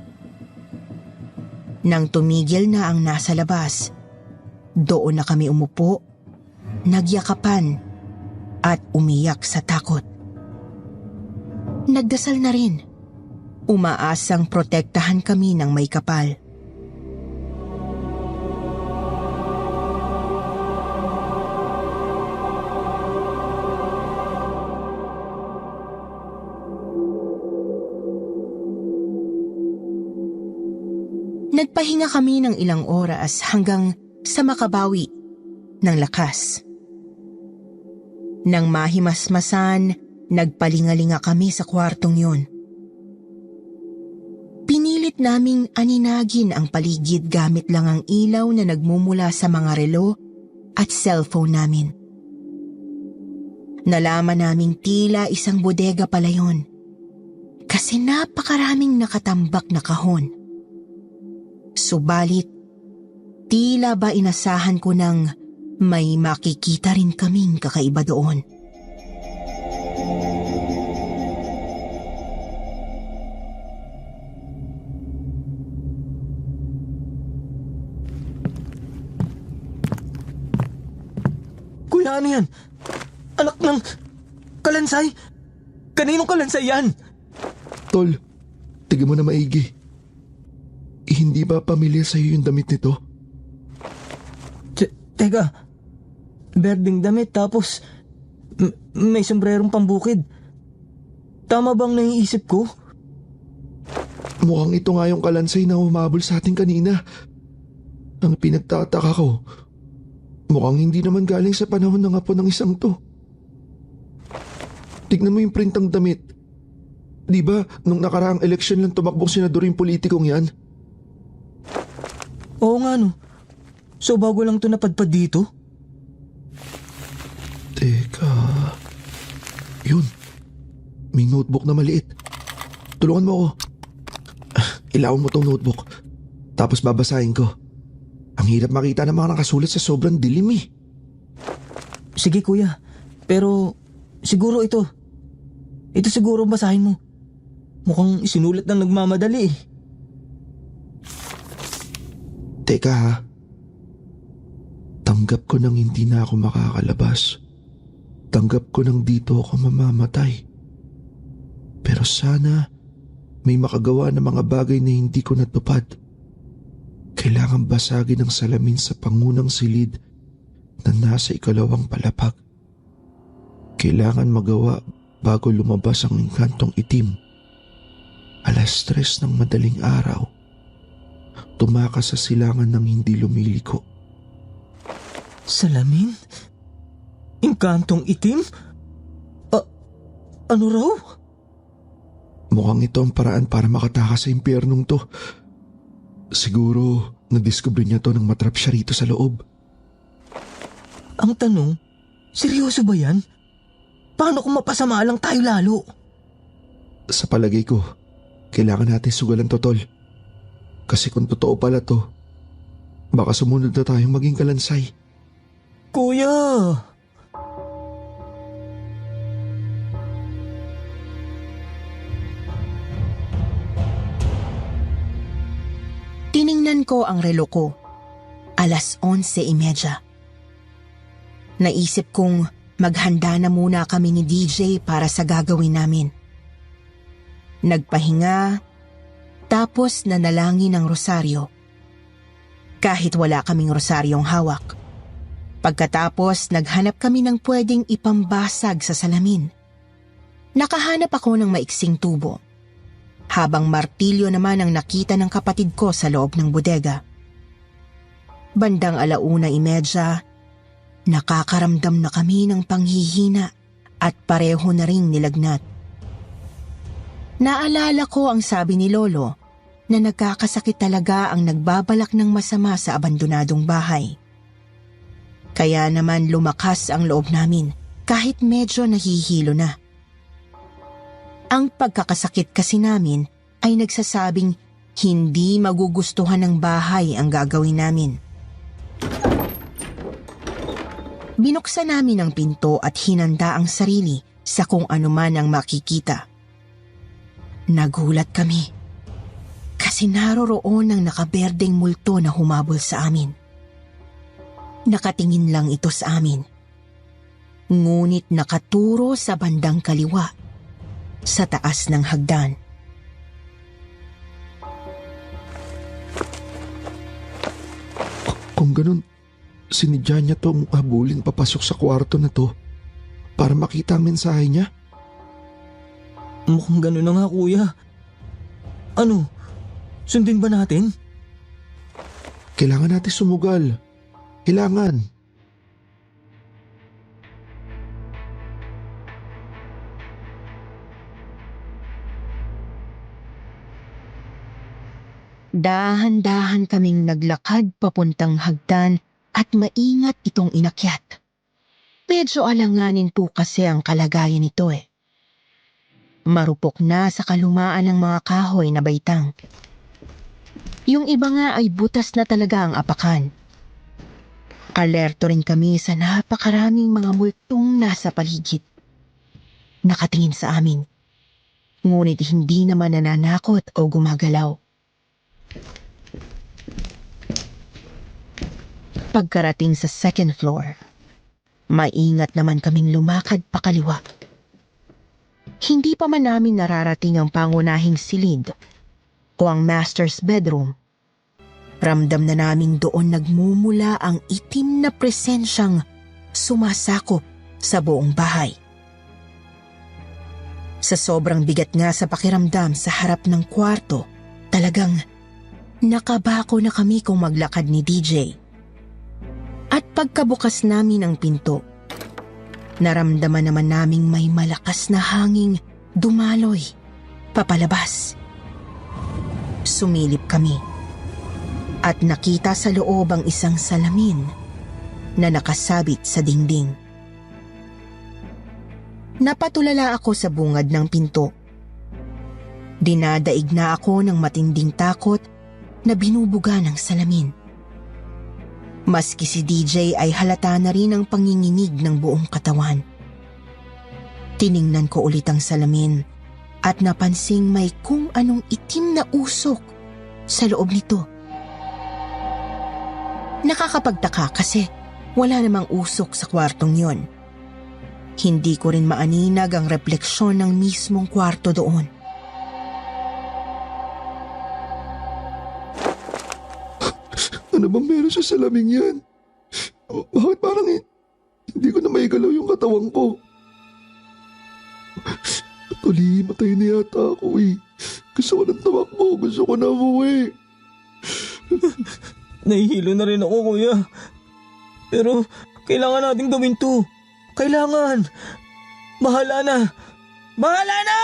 Nang tumigil na ang nasa labas, doon na kami umupo, nagyakapan at umiyak sa takot. Nagdasal na rin. Umaasang protektahan kami ng may kapal. Nagpahinga kami ng ilang oras hanggang sa makabawi ng lakas. Nang mahimasmasan, nagpalingalinga kami sa kwartong yun. Pinilit naming aninagin ang paligid gamit lang ang ilaw na nagmumula sa mga relo at cellphone namin. Nalaman naming tila isang bodega pala yun kasi napakaraming nakatambak na kahon. Subalit, tila ba inasahan ko nang may makikita rin kaming kakaiba doon. Kuya, ano yan? Anak ng kalansay? Kaninong kalansay yan? Tol, tiga mo na maigi. Hindi ba pamilya sa'yo yung damit nito? Teka, berdeng damit tapos may sombrerong pambukid. Tama bang naiisip ko? Mukhang ito nga yung kalansay na humabol sa atin kanina. Ang pinagtataka ko, mukhang hindi naman galing sa panahon ng apo ng isang to. Tignan mo yung printang damit. Di ba, nung nakaraang eleksyon lang tumakbong senador yung politikong yan? Oo nga no. So bago lang to napadpad dito? Teka. Yun. May notebook na maliit. Tulungan mo ako. Ilawan mo tong notebook. Tapos babasahin ko. Ang hirap makita ng mga nakasulat sa sobrang dilim eh. Sige kuya, pero siguro ito. Ito siguro ang basahin mo. Mukhang isinulat ng nagmamadali eh. Teka ha. Tanggap ko nang hindi na ako makakalabas. Tanggap ko nang dito ako mamamatay. Pero sana may makagawa ng mga bagay na hindi ko natupad. Kailangan basagin ang salamin sa pangunang silid na nasa ikalawang palapag. Kailangan magawa bago lumabas ang engkantong itim. 3:00 ng madaling araw. Tumakas sa silangan ng hindi lumiliko. Salamin? Engkantong itim? Ano raw? Mukhang ito ang paraan para makatakas sa impyernong to. Siguro, nadiskubre niya to nang matrap siya rito sa loob. Ang tanong, seryoso ba yan? Paano kung mapasama lang tayo lalo? Sa palagay ko, kailangan natin sugalan to, Tol. Kasi kung totoo pala to, baka sumunod na tayong maging kalansay. Kuya! Tiningnan ko ang relo ko. 11:30. Naisip kong maghanda na muna kami ni DJ para sa gagawin namin. Nagpahinga, tapos nanalangin ng rosaryo. Kahit wala kaming rosaryong hawak. Pagkatapos, naghanap kami ng pwedeng ipambasag sa salamin. Nakahanap ako ng maiksing tubo. Habang martilyo naman ang nakita ng kapatid ko sa loob ng bodega. Bandang 1:30, nakakaramdam na kami ng panghihina at pareho na ring nilagnat. Naalala ko ang sabi ni Lolo na nagkakasakit talaga ang nagbabalak ng masama sa abandonadong bahay. Kaya naman lumakas ang loob namin kahit medyo nahihilo na. Ang pagkakasakit kasi namin ay nagsasabing hindi magugustuhan ng bahay ang gagawin namin. Binuksan namin ang pinto at hinanda ang sarili sa kung ano man ang makikita. Nagulat kami kasi naroroon ang nakaberdeng multo na humabol sa amin. Nakatingin lang ito sa amin. Ngunit nakaturo sa bandang kaliwa, sa taas ng hagdan. Kung ganun, sinidya niya tong habulin papasok sa kwarto na to para makita ang mensahe niya. Mukhang gano'n na nga kuya. Ano? Sundin ba natin? Kailangan natin sumugal. Kailangan. Dahan-dahan kaming naglakad papuntang hagdan at maingat itong inakyat. Medyo alanganin po kasi ang kalagayan nito eh. Marupok na sa kalumaan ng mga kahoy na baitang. Yung iba nga ay butas na talaga ang apakan. Alerto rin kami sa napakaraming mga multong nasa paligid. Nakatingin sa amin. Ngunit hindi naman nananakot o gumagalaw. Pagkarating sa second floor, maingat naman kaming lumakad pakaliwa. Hindi pa man namin nararating ang pangunahing silid o ang master's bedroom. Ramdam na naming doon nagmumula ang itim na presensyang sumasakop sa buong bahay. Sa sobrang bigat nga sa pakiramdam sa harap ng kwarto, talagang nakabako na kami kung maglakad ni DJ. At pagkabukas namin ang pinto, naramdaman naman naming may malakas na hanging dumaloy papalabas. Sumilip kami at nakita sa loob ang isang salamin na nakasabit sa dingding. Napatulala ako sa bungad ng pinto. Dinadaig na ako ng matinding takot na binubuga ng salamin. Maski si DJ ay halata na rin ang panginginig ng buong katawan. Tiningnan ko ulit ang salamin at napansing may kung anong itim na usok sa loob nito. Nakakapagtaka kasi wala namang usok sa kwartong yon. Hindi ko rin maaninag ang refleksyon ng mismong kwarto doon. Ano bang meron sa salaming yan? Bakit parang hindi ko na maigalaw yung katawan ko? Actually, matay na yata ako eh. Gusto ko ng tamakbo. Gusto ko na umuwi. Nahihilo na rin ako, kuya. Pero kailangan nating gawin to. Kailangan. Bahala na. Bahala na!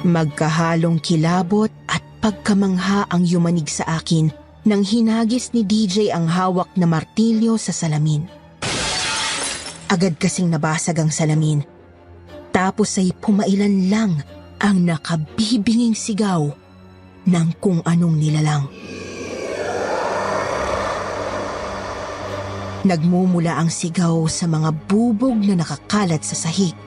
Magkahalong kilabot at pagkamangha ang yumanig sa akin nang hinagis ni DJ ang hawak na martilyo sa salamin. Agad kasing nabasag ang salamin. Tapos ay pumailan lang ang nakabibinging sigaw ng kung anong nilalang. Nagmumula ang sigaw sa mga bubog na nakakalat sa sahig.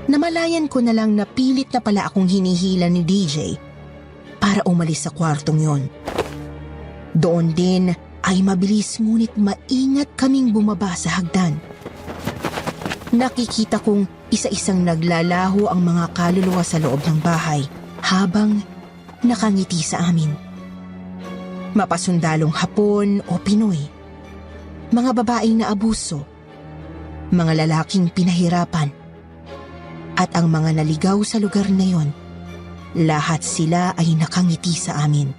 Namalayan ko na lang na pilit na pala akong hinihila ni DJ para umalis sa kwartong yon. Doon din ay mabilis ngunit maingat kaming bumaba sa hagdan. Nakikita kong isa-isang naglalaho ang mga kaluluwa sa loob ng bahay habang nakangiti sa amin. Mapasundalong Hapon o Pinoy, mga babaeng na abuso, mga lalaking pinahirapan, at ang mga naligaw sa lugar na yon, lahat sila ay nakangiti sa amin.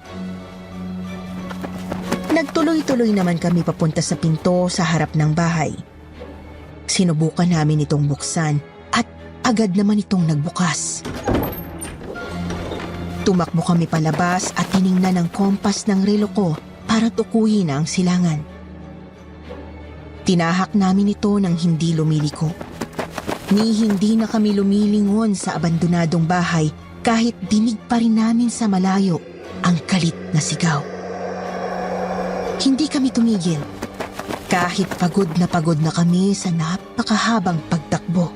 Nagtuloy-tuloy naman kami papunta sa pinto sa harap ng bahay. Sinubukan namin itong buksan at agad naman itong nagbukas. Tumakbo kami palabas at tiningnan ang kompas ng relo ko para tukuyin ang silangan. Tinahak namin ito nang hindi lumiliko. Ni hindi na kami lumilingon sa abandonadong bahay kahit dinig pa rin namin sa malayo ang kalit na sigaw. Hindi kami tumigil kahit pagod na kami sa napakahabang pagtakbo.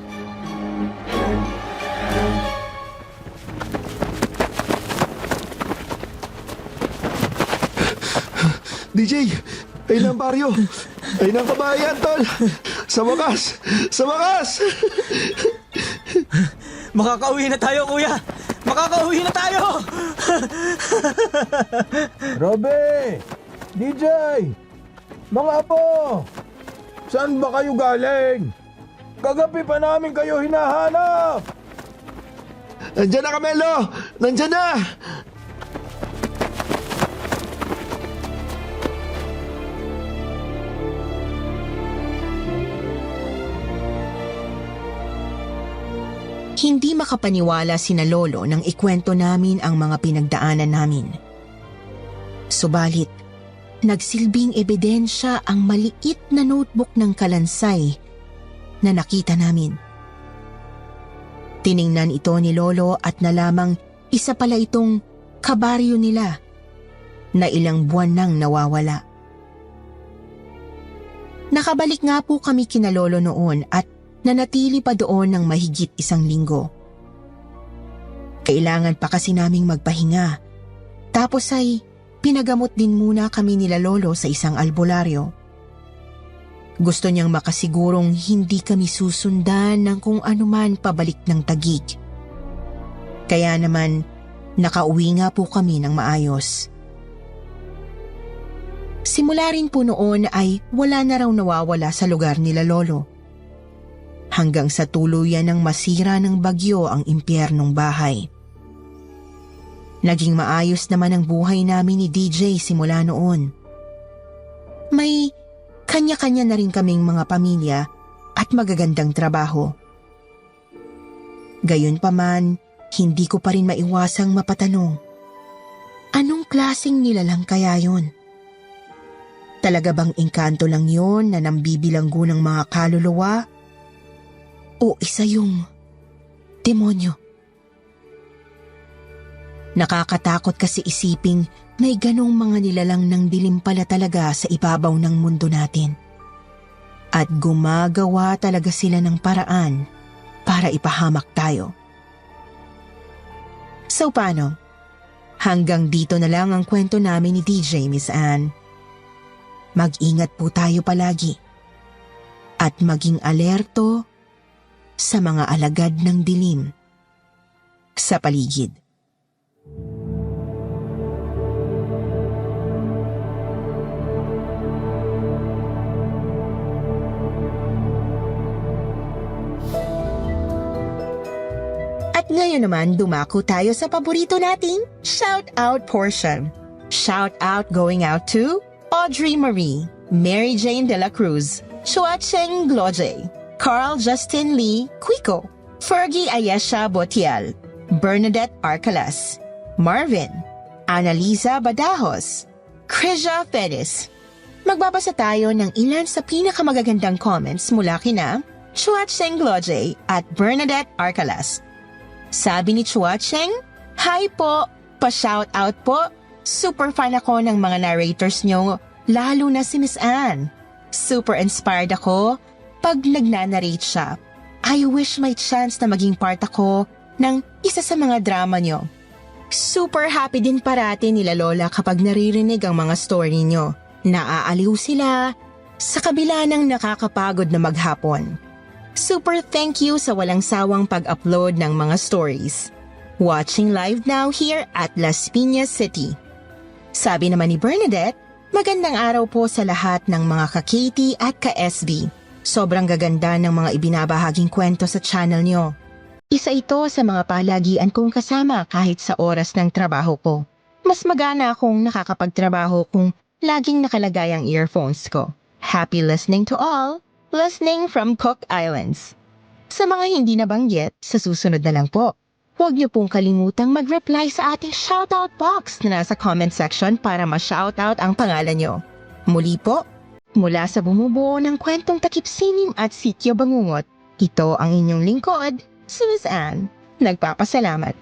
DJ! Ayun ang baryo! Ayun ang kabahayan, tol! Sa wakas! Sa wakas! Makakauwi na tayo, kuya! Makakauwi na tayo! Robe! DJ! Mga apo! Saan ba kayo galing? Kagabi pa namin kayo hinahanap! Nandyan na, Camelo! Nandyan na! Hindi makapaniwala sina Lolo nang ikwento namin ang mga pinagdaanan namin. Subalit, nagsilbing ebidensya ang maliit na notebook ng kalansay na nakita namin. Tiningnan ito ni Lolo at nalamang isa pala itong kabaryo nila na ilang buwan nang nawawala. Nakabalik nga po kami kina Lolo noon at nanatili pa doon ng mahigit 1 linggo. Kailangan pa kasi naming magpahinga Tapos ay pinagamot din muna kami nila lolo sa isang albularyo. Gusto niyang makasigurong hindi kami susundan ng kung anuman pabalik ng Taguig. Kaya naman, nakauwi nga po kami ng maayos. Simula rin po noon ay wala na raw nawawala sa lugar nila lolo. Hanggang sa tuluyan ng masira ng bagyo ang impyernong bahay. Naging maayos naman ang buhay namin ni DJ simula noon. May kanya-kanya na rin kaming mga pamilya at magagandang trabaho. Gayunpaman, hindi ko pa rin maiwasang mapatanong. Anong klaseng nilalang kaya yun? Talaga bang engkanto lang yun na nambibilanggo ng mga kaluluwa? O isa yung demonyo? Nakakatakot kasi isiping may ganong mga nilalang ng dilim pala talaga sa ibabaw ng mundo natin. At gumagawa talaga sila ng paraan para ipahamak tayo. So paano? Hanggang dito na lang ang kwento namin ni DJ, Miss Anne. Mag-ingat po tayo palagi. At maging alerto sa mga alagad ng dilim sa paligid. At ngayon naman dumako tayo sa paborito nating shout-out portion. Shout-out going out to Audrey Marie, Mary Jane de la Cruz, Chuacheng Gloje, Carl Justin Lee Quico, Fergie Ayesha Botial, Bernadette Arcalas, Marvin, Annalisa Badajos, Krisha Fedis. Magbabasa tayo ng ilan sa pinakamagagandang comments mula kina Chuacheng Gloje at Bernadette Arcalas. Sabi ni Chuacheng, "Hi po, pa-shoutout po. Super fan ako ng mga narrators nyo, lalo na si Miss Anne. Super inspired ako pag nagnanarrate siya. I wish may chance na maging part ako ng isa sa mga drama nyo. Super happy din parati nila Lola kapag naririnig ang mga story nyo. Naaaliw sila sa kabila ng nakakapagod na maghapon. Super thank you sa walang sawang pag-upload ng mga stories. Watching live now here at Las Piñas City." Sabi naman ni Bernadette, "Magandang araw po sa lahat ng mga ka-Katie at ka-SB. Sobrang gaganda ng mga ibinabahaging kwento sa channel nyo. Isa ito sa mga palagian kong kasama kahit sa oras ng trabaho ko. Mas magana akong nakakapagtrabaho kung laging nakalagay ang earphones ko. Happy listening to all. Listening from Cook Islands." Sa mga hindi nabanggit, sa susunod na lang po. Huwag niyo pong kalimutang mag-reply sa ating shoutout box na nasa comment section para ma-shoutout ang pangalan nyo. Muli po, mula sa bumubuo ng kwentong takip-silim at sityo bangungot, ito ang inyong lingkod, si Miss Anne. Nagpapasalamat.